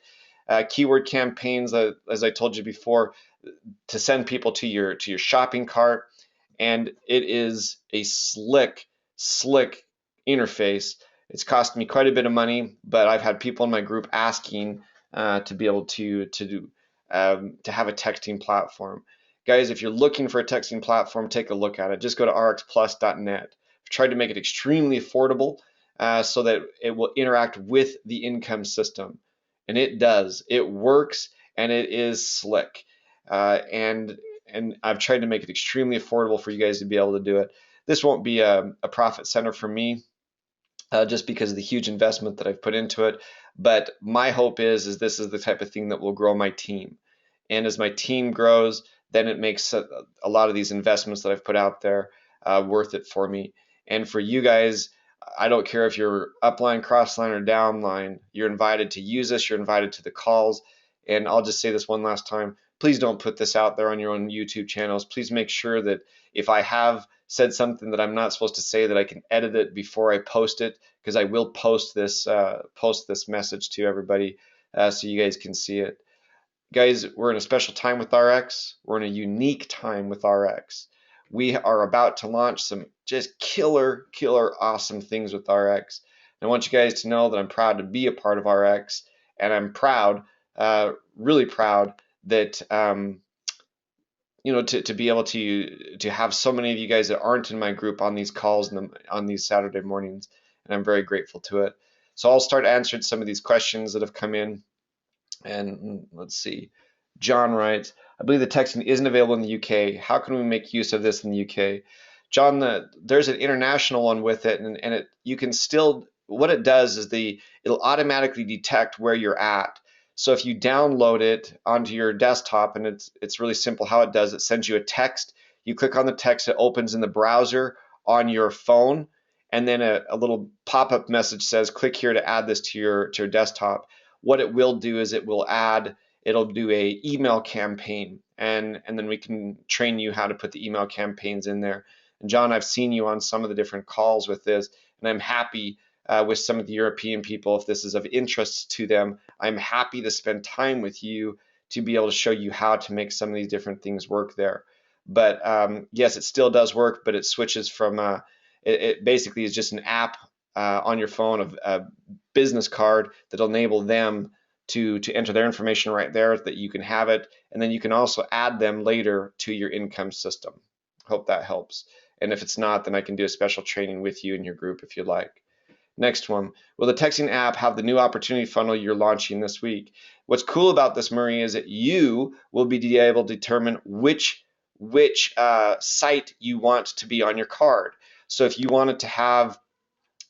keyword campaigns, as I told you before, to send people to your shopping cart. And it is a slick interface. It's cost me quite a bit of money, but I've had people in my group asking to be able to have a texting platform. Guys, if you're looking for a texting platform, take a look at it. Just go to arixplus.net. I've tried to make it extremely affordable so that it will interact with the income system. And it does. It works, and it is slick. And I've tried to make it extremely affordable for you guys to be able to do it. This won't be a profit center for me, just because of the huge investment that I've put into it. But my hope is this is the type of thing that will grow my team. And as my team grows, then it makes a lot of these investments that I've put out there worth it for me. And for you guys, I don't care if you're upline, crossline, or downline, you're invited to use this, you're invited to the calls. And I'll just say this one last time. Please don't put this out there on your own YouTube channels. Please make sure that if I have said something that I'm not supposed to say, that I can edit it before I post it, because I will post this message to everybody so you guys can see it. Guys, we're in a special time with ARIIX. We're in a unique time with ARIIX. We are about to launch some just killer awesome things with ARIIX. And I want you guys to know that I'm proud to be a part of ARIIX, and I'm proud, really proud that to be able to have so many of you guys that aren't in my group on these calls and on these Saturday mornings, and I'm very grateful to it. So I'll start answering some of these questions that have come in. And let's see. John writes, I believe the texting isn't available in the UK. How can we make use of this in the UK? John, there's an international one with it, and you can still, what it does is it'll automatically detect where you're at. So if you download it onto your desktop, and it's really simple how it does, it sends you a text. You click on the text, it opens in the browser on your phone, and then a little pop-up message says, click here to add this to your desktop. What it will do is it'll do a email campaign, and then we can train you how to put the email campaigns in there. And John, I've seen you on some of the different calls with this, and I'm happy with some of the European people, if this is of interest to them, I'm happy to spend time with you to be able to show you how to make some of these different things work there. But yes, it still does work, but it switches from, it basically is just an app on your phone, a business card that'll enable them to enter their information right there, that you can have it, and then you can also add them later to your income system. Hope that helps. And if it's not, then I can do a special training with you in your group if you'd like. Next one, will the texting app have the new opportunity funnel you're launching this week? What's cool about this, Marie, is that you will be able to determine which site you want to be on your card. So if you wanted to have,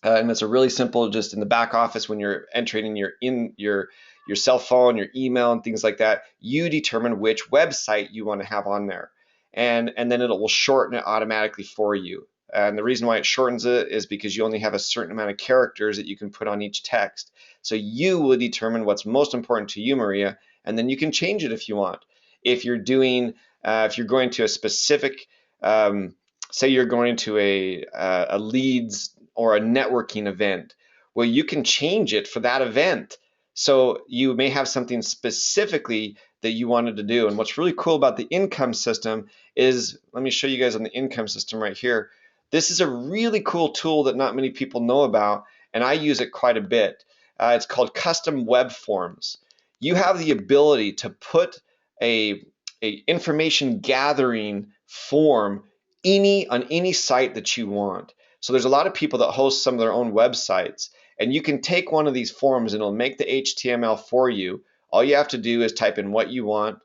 and it's a really simple, just in the back office when you're entering your cell phone, your email, and things like that, you determine which website you want to have on there, and then it will shorten it automatically for you. And the reason why it shortens it is because you only have a certain amount of characters that you can put on each text. So you will determine what's most important to you, Maria, and then you can change it if you want. If you're going to a specific, say you're going to a leads or a networking event, well, you can change it for that event. So you may have something specifically that you wanted to do. And what's really cool about the income system is, let me show you guys on the income system right here. This is a really cool tool that not many people know about, and I use it quite a bit. It's called custom web forms. You have the ability to put a information gathering form on any site that you want. So there's a lot of people that host some of their own websites, and you can take one of these forms and it'll make the HTML for you. All you have to do is type in what you want,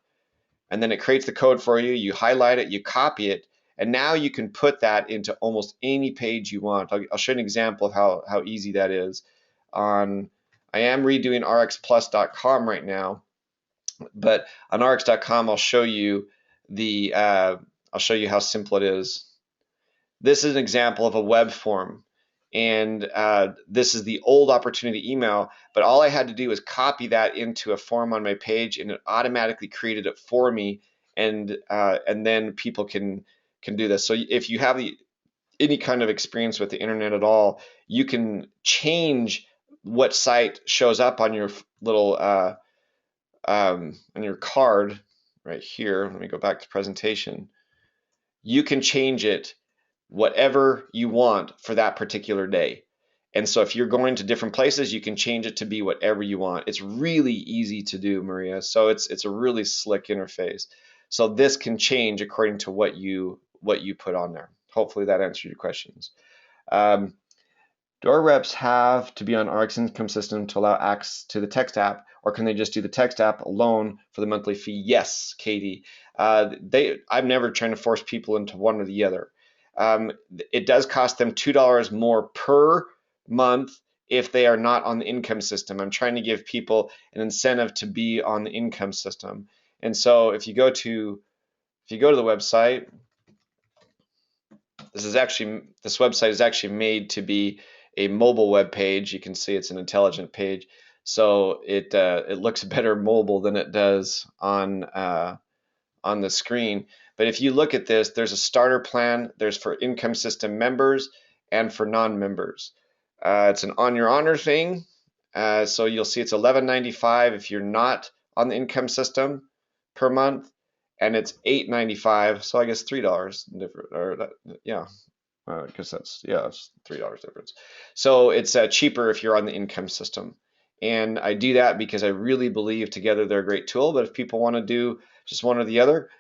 and then it creates the code for you. You highlight it, you copy it, and now you can put that into almost any page you want. I'll show you an example of how easy that is. I am redoing arixplus.com right now, but on arix.com I'll show you how simple it is. This is an example of a web form, and this is the old opportunity email, but all I had to do was copy that into a form on my page, and it automatically created it for me, and then people can do this. So if you have any kind of experience with the internet at all, you can change what site shows up on your little on your card right here, let me go back to presentation, you can change it whatever you want for that particular day. And so if you're going to different places, you can change it to be whatever you want. It's really easy to do, Maria. So it's a really slick interface. So this can change according to what you put on there. Hopefully that answered your questions. Do our reps have to be on ARIIX income system to allow access to the text app, or can they just do the text app alone for the monthly fee? Yes, Katie. I'm never trying to force people into one or the other. It does cost them $2 more per month if they are not on the income system. I'm trying to give people an incentive to be on the income system. And so if you go to the website, this website is actually made to be a mobile web page. You can see it's an intelligent page, so it looks better mobile than it does on the screen. But if you look at this, there's a starter plan. There's for income system members and for non-members. It's an on your honor thing. So you'll see it's $11.95 if you're not on the income system per month, and it's $8.95. So I guess $3 different. Or yeah. I guess it's $3 difference. So it's cheaper if you're on the income system. And I do that because I really believe together they're a great tool. But if people want to do just one or the other,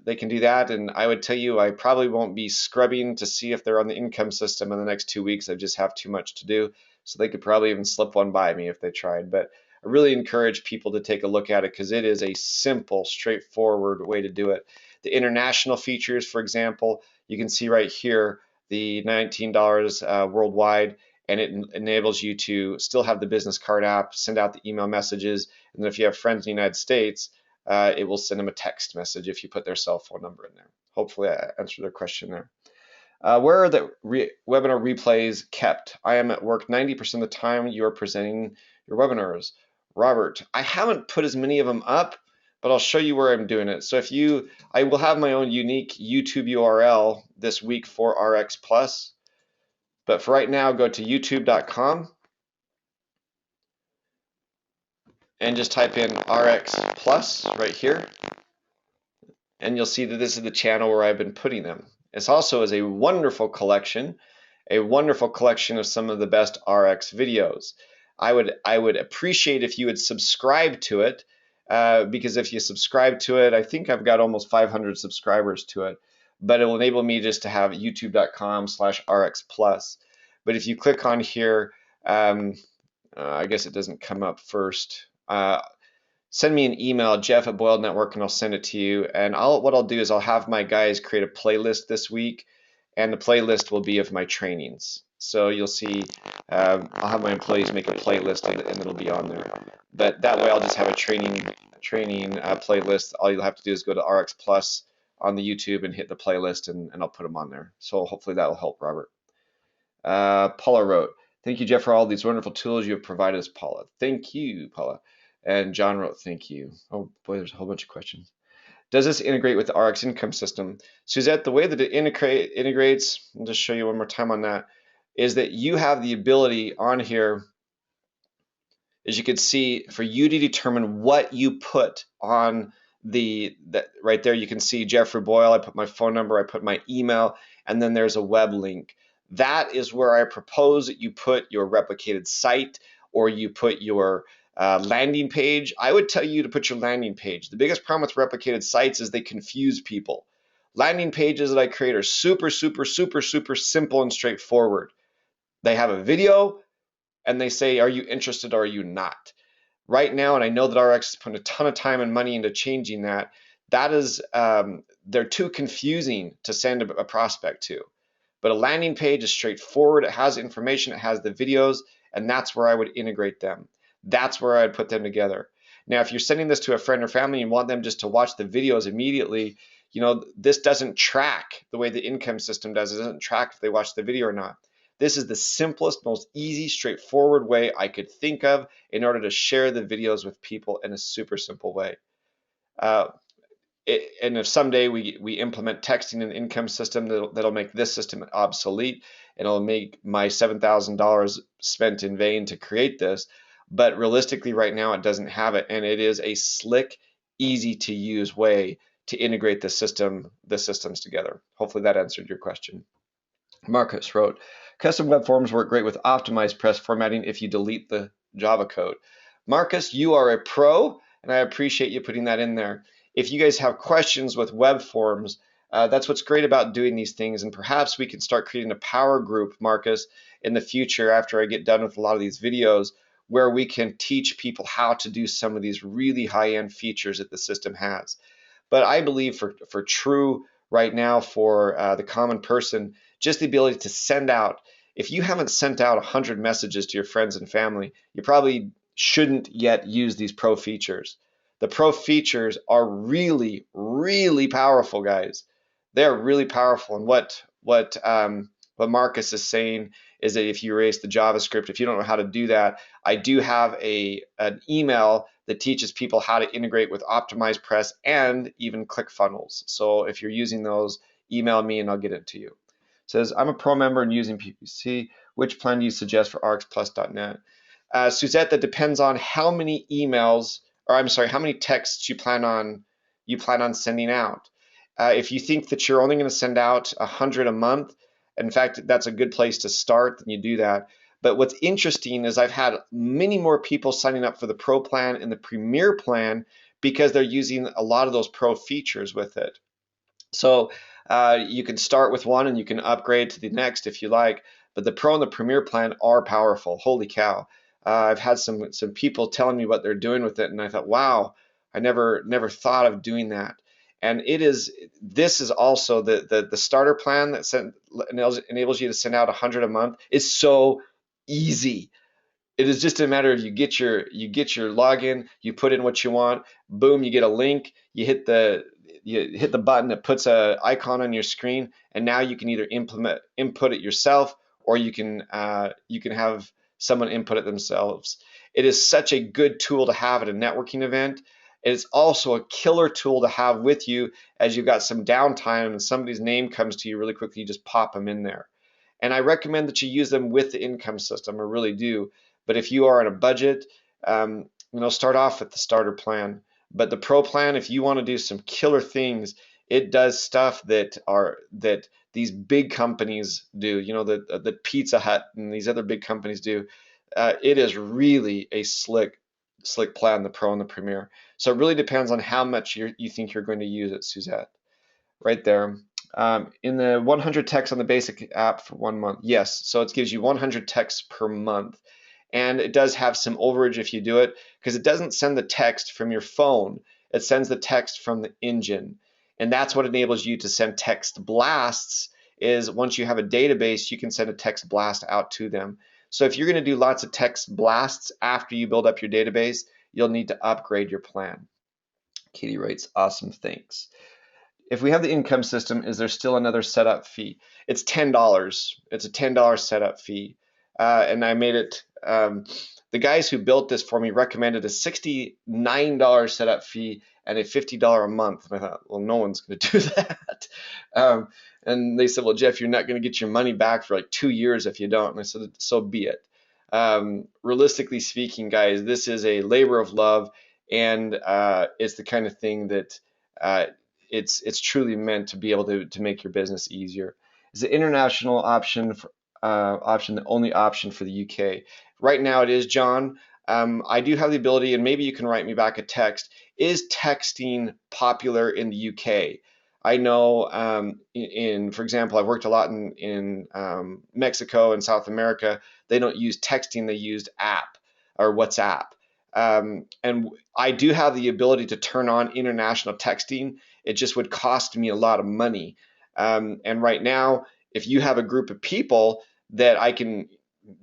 they can do that. And I would tell you, I probably won't be scrubbing to see if they're on the income system in the next 2 weeks. I just have too much to do. So they could probably even slip one by me if they tried. But I really encourage people to take a look at it because it is a simple, straightforward way to do it. The international features, for example, you can see right here the $19 worldwide, and it enables you to still have the business card app, send out the email messages, and then if you have friends in the United States, it will send them a text message if you put their cell phone number in there. Hopefully I answered their question there. Where are the webinar replays kept? I am at work 90% of the time you are presenting your webinars. Robert, I haven't put as many of them up, but I'll show you where I'm doing it. So I will have my own unique YouTube URL this week for ARIIX Plus. But for right now, go to youtube.com and just type in ARIIX Plus right here. And you'll see that this is the channel where I've been putting them. This also is a wonderful collection of some of the best ARIIX videos. I would appreciate if you would subscribe to it, because if you subscribe to it, I think I've got almost 500 subscribers to it, but it will enable me just to have youtube.com/ARIIX Plus. But if you click on here, I guess it doesn't come up first. Send me an email, Jeff@Boyle Network, and I'll send it to you. And what I'll do is I'll have my guys create a playlist this week, and the playlist will be of my trainings. So you'll see, I'll have my employees make a playlist, and it'll be on there. But that way, I'll just have a training playlist. All you'll have to do is go to ARIIX Plus on the YouTube and hit the playlist, and I'll put them on there. So hopefully that will help, Robert. Paula wrote, "Thank you, Jeff, for all these wonderful tools you have provided us, Paula." Thank you, Paula. And John wrote, "Thank you." Oh boy, there's a whole bunch of questions. Does this integrate with the ARIIX income system? Suzette, the way that it integrates, I'll just show you one more time on that, is that you have the ability on here, as you can see, for you to determine what you put on right there. You can see Jeffery Boyle, I put my phone number, I put my email, and then there's a web link. That is where I propose that you put your replicated site, or you put your landing page. I would tell you to put your landing page. The biggest problem with replicated sites is they confuse people. Landing pages that I create are super, super, super, super simple and straightforward. They have a video and they say, are you interested or are you not? Right now, and I know that ARIIX is putting a ton of time and money into changing that, they're too confusing to send a prospect to. But a landing page is straightforward. It has information, it has the videos, and that's where I would integrate them. That's where I'd put them together. Now, if you're sending this to a friend or family and you want them just to watch the videos immediately, this doesn't track the way the income system does. It doesn't track if they watch the video or not. This is the simplest, most easy, straightforward way I could think of in order to share the videos with people in a super simple way. And if someday we implement texting in the income system, that'll make this system obsolete, and it'll make my $7,000 spent in vain to create this. but realistically right now it doesn't have it, and it is a slick, easy to use way to integrate the systems together. Hopefully that answered your question. Marcus wrote, custom web forms work great with optimized press formatting if you delete the Java code. Marcus, you are a pro, and I appreciate you putting that in there. If you guys have questions with web forms, that's what's great about doing these things, and perhaps we can start creating a power group, Marcus, in the future after I get done with a lot of these videos, where we can teach people how to do some of these really high-end features that the system has. But I believe for true right now, for the common person, just the ability to send out, if you haven't sent out 100 messages to your friends and family, you probably shouldn't yet use these pro features. The pro features are really, really powerful, guys. They're really powerful. And what Marcus is saying is that if you erase the JavaScript, if you don't know how to do that, I do have an email that teaches people how to integrate with optimized press and even ClickFunnels. So if you're using those, email me and I'll get it to you. It says, I'm a pro member and using PPC. Which plan do you suggest for ARIIXplus.net? Suzette, that depends on how many emails, or I'm sorry, how many texts you plan on sending out. If you think that you're only going to send out 100 a month, in fact, that's a good place to start, then you do that. But what's interesting is I've had many more people signing up for the Pro plan and the Premier plan because they're using a lot of those Pro features with it. So you can start with one and you can upgrade to the next if you like. But the Pro and the Premier plan are powerful. Holy cow. I've had some people telling me what they're doing with it, and I thought, wow, I never thought of doing that. And this is also the starter plan that enables you to send out 100 a month. Is so easy. It is just a matter of you get your login, you put in what you want, boom, you get a link, you hit the button that puts a icon on your screen, and now you can either input it yourself, or you can have someone input it themselves. It is such a good tool to have at a networking event. It's also a killer tool to have with you as you've got some downtime and somebody's name comes to you really quickly. You just pop them in there. And I recommend that you use them with the income system. I really do. But if you are on a budget, start off with the starter plan. But the pro plan, if you want to do some killer things, it does stuff that these big companies do. The Pizza Hut and these other big companies do. It is really a slick plan, the Pro and the Premier. So it really depends on how much you think you're going to use it, Suzette. Right there. In the 100 texts on the basic app for 1 month, yes. So it gives you 100 texts per month. And it does have some overage if you do it, because it doesn't send the text from your phone. It sends the text from the engine. And that's what enables you to send text blasts, is once you have a database, you can send a text blast out to them. So if you're going to do lots of text blasts after you build up your database, you'll need to upgrade your plan. Katie writes, awesome, thanks. If we have the income system, is there still another setup fee? It's $10. It's a $10 setup fee. And I made it, the guys who built this for me recommended a $69 setup fee and a $50 a month. And I thought, well, no one's going to do that. And they said, well, Jeff, you're not going to get your money back for like 2 years if you don't. And I said, so be it. Realistically speaking, guys, this is a labor of love, and it's the kind of thing that it's truly meant to be able to make your business easier. Is the international option the only option for the UK? Right now it is, John. I do have the ability, and maybe you can write me back a text. Is texting popular in the UK? I know, for example, I've worked a lot in Mexico and South America. They don't use texting; they used app or WhatsApp. And I do have the ability to turn on international texting. It just would cost me a lot of money. And right now, if you have a group of people that I can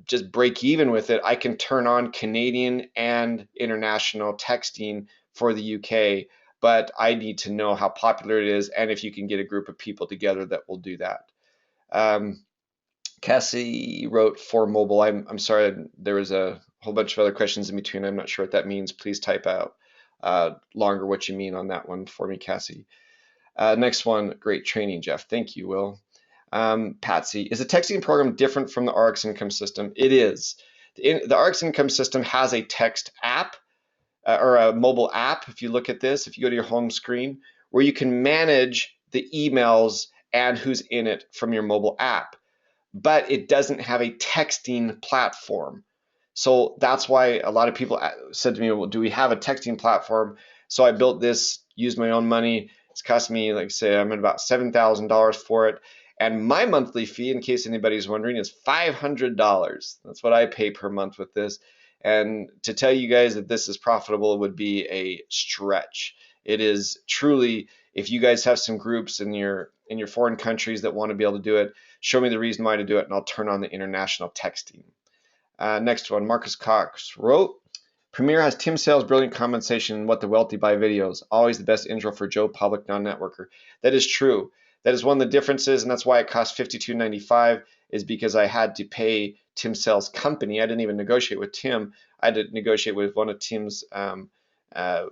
just break even with it, I can turn on Canadian and international texting for the UK. But I need to know how popular it is, and if you can get a group of people together that will do that. Cassie wrote for mobile. I'm sorry, there was a whole bunch of other questions in between. I'm not sure what that means. Please type out longer what you mean on that one for me, Cassie. Next one, great training, Jeff. Thank you, Will. Patsy, is the texting program different from the ARIIX income system? It is. The ARIIX income system has a text app or a mobile app. If you look at this, if you go to your home screen, where you can manage the emails and who's in it from your mobile app, but it doesn't have a texting platform. So that's why a lot of people said to me, well, do we have a texting platform? So I built this, used my own money. It's cost me, like say, I'm at about $7,000 for it. And my monthly fee, in case anybody's wondering, is $500. That's what I pay per month with this. And to tell you guys that this is profitable would be a stretch. It is truly, if you guys have some groups in your foreign countries that want to be able to do it, show me the reason why to do it, and I'll turn on the international texting. Next one, Marcus Cox wrote, Premier has Tim Sale's brilliant compensation, What the Wealthy Buy videos. Always the best intro for Joe Public non-networker. That is true. That is one of the differences, and that's why it cost $52.95, is because I had to pay Tim Sale's company. I didn't even negotiate with Tim. I had to negotiate with one of Tim's, one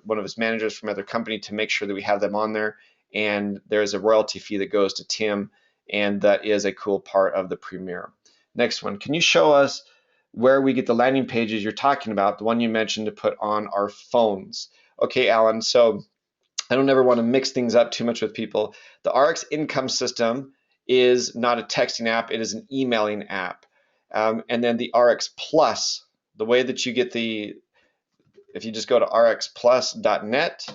of his managers from another company to make sure that we have them on there. And there's a royalty fee that goes to Tim, and that is a cool part of the Premier. Next one, can you show us where we get the landing pages you're talking about, the one you mentioned to put on our phones? Okay, Alan, so I don't ever want to mix things up too much with people. The ARIIX income system is not a texting app, it is an emailing app. And then the ARIIX Plus, the way that you get if you just go to arixplus.net,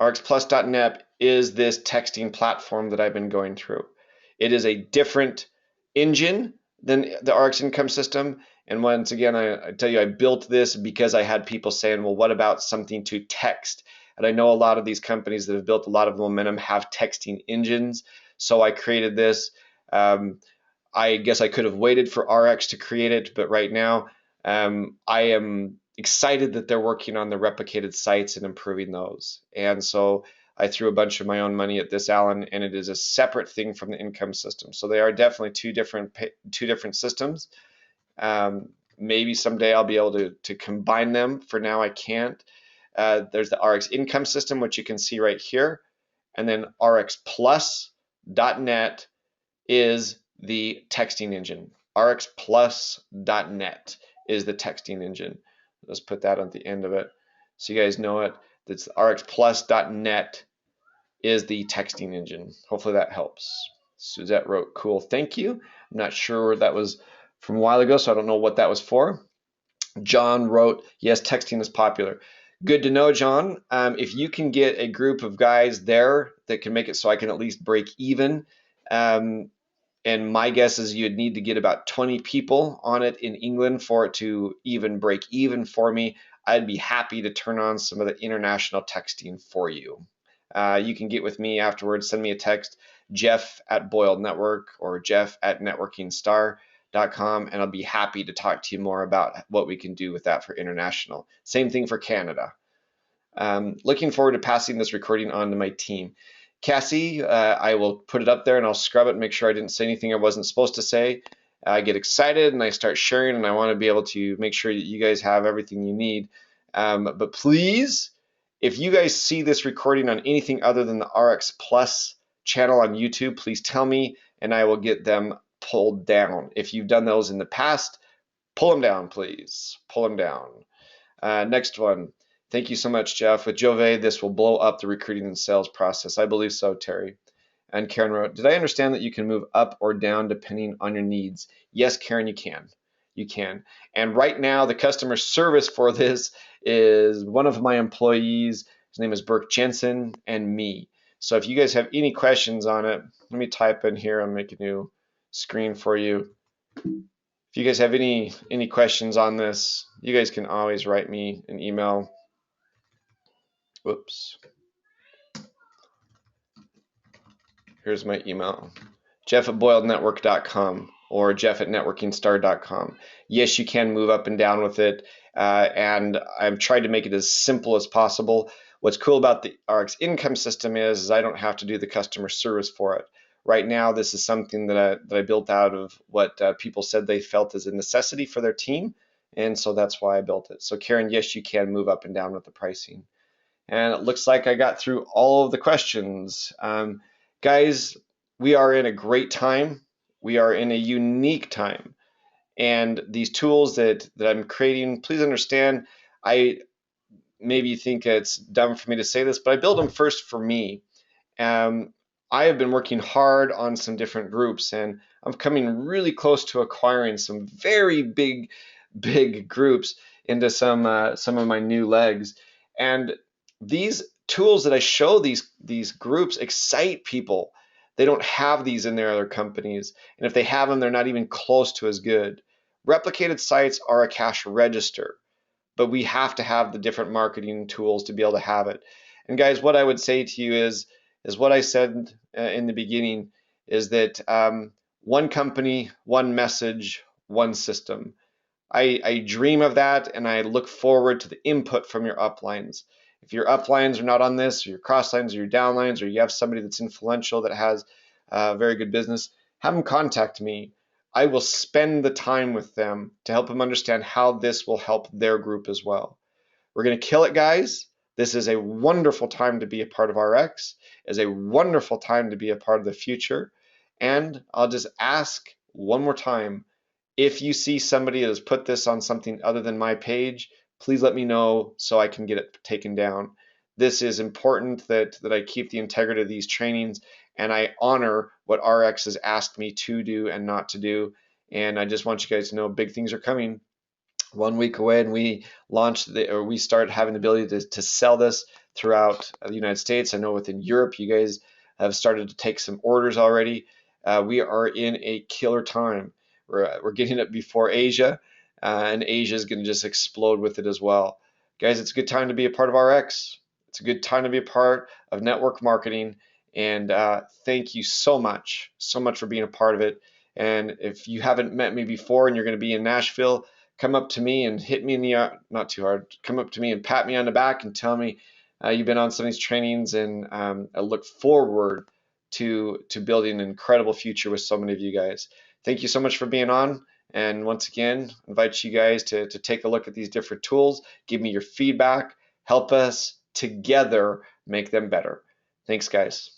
arixplus.net is this texting platform that I've been going through. It is a different engine than the ARIIX income system. And once again, I tell you, I built this because I had people saying, well, what about something to text? And I know a lot of these companies that have built a lot of momentum have texting engines. So I created this. I guess I could have waited for ARIIX to create it, but right now I am excited that they're working on the replicated sites and improving those. And so I threw a bunch of my own money at this, Alan, and it is a separate thing from the income system. So they are definitely two different systems. Maybe someday I'll be able to combine them. For now, I can't. There's the ARIIX income system, which you can see right here. And then arixplus.net is the texting engine. arixplus.net is the texting engine. Let's put that at the end of it so you guys know it. That's arixplus.net is the texting engine. Hopefully that helps. Suzette wrote, cool, thank you. I'm not sure that was from a while ago, so I don't know what that was for. John wrote, yes, texting is popular. Good to know, John. If you can get a group of guys there that can make it so I can at least break even, and my guess is you'd need to get about 20 people on it in England for it to even break even for me, I'd be happy to turn on some of the international texting for you. You can get with me afterwards, send me a text, Jeff@Boyle Network or Jeff@networkingstar.com, and I'll be happy to talk to you more about what we can do with that for international. Same thing for Canada. Looking forward to passing this recording on to my team. Cassie, I will put it up there and I'll scrub it and make sure I didn't say anything I wasn't supposed to say. I get excited and I start sharing, and I want to be able to make sure that you guys have everything you need. But please, if you guys see this recording on anything other than the ARIIX Plus channel on YouTube, please tell me and I will get them pulled down. If you've done those in the past, pull them down, please. Pull them down. Next one. Thank you so much, Jeff. With Jove, this will blow up the recruiting and sales process. I believe so, Terry. And Karen wrote, did I understand that you can move up or down depending on your needs? Yes, Karen, you can. You can. And right now, the customer service for this is one of my employees. His name is Burke Jensen, and me. So if you guys have any questions on it, let me type in here. I'll make a new screen for you. If you guys have any questions on this, you guys can always write me an email. Whoops. Here's my email, jeff@boylednetwork.com or jeff@networkingstar.com. Yes, you can move up and down with it, and I've tried to make it as simple as possible. What's cool about the ARIIX income system is I don't have to do the customer service for it. Right now, this is something that I built out of what people said they felt is a necessity for their team, and so that's why I built it. So Karen, yes, you can move up and down with the pricing. And it looks like I got through all of the questions. Guys, we are in a great time. We are in a unique time. And these tools that I'm creating, please understand, I maybe think it's dumb for me to say this, but I build them first for me. Um, I have been working hard on some different groups, and I'm coming really close to acquiring some very big groups into some of my new legs. And these tools that I show these groups excite people. They don't have these in their other companies, and if they have them, they're not even close to as good. Replicated sites are a cash register, but we have to have the different marketing tools to be able to have it. And guys, what I would say to you is what I said in the beginning, is that one company, one message, one system. I dream of that, and I look forward to the input from your uplines. If your uplines are not on this, or your crosslines, or your downlines, or you have somebody that's influential that has very good business, have them contact me. I will spend the time with them to help them understand how this will help their group as well. We're going to kill it, guys. This is a wonderful time to be a part of ARIIX. It is a wonderful time to be a part of the future. And I'll just ask one more time, if you see somebody that has put this on something other than my page, please let me know so I can get it taken down. This is important that I keep the integrity of these trainings, and I honor what ARIIX has asked me to do and not to do. And I just want you guys to know big things are coming. 1 week away, and we we start having the ability to sell this throughout the United States. I know within Europe, you guys have started to take some orders already. We are in a killer time. We're getting it before Asia, and Asia is going to just explode with it as well. Guys, it's a good time to be a part of ARIIX. It's a good time to be a part of network marketing, and thank you so much for being a part of it. And if you haven't met me before and you're going to be in Nashville, come up to me and hit me in the not too hard. Come up to me and pat me on the back and tell me you've been on some of these trainings, and I look forward to building an incredible future with so many of you guys. Thank you so much for being on. And once again, I invite you guys to take a look at these different tools, give me your feedback, help us together make them better. Thanks, guys.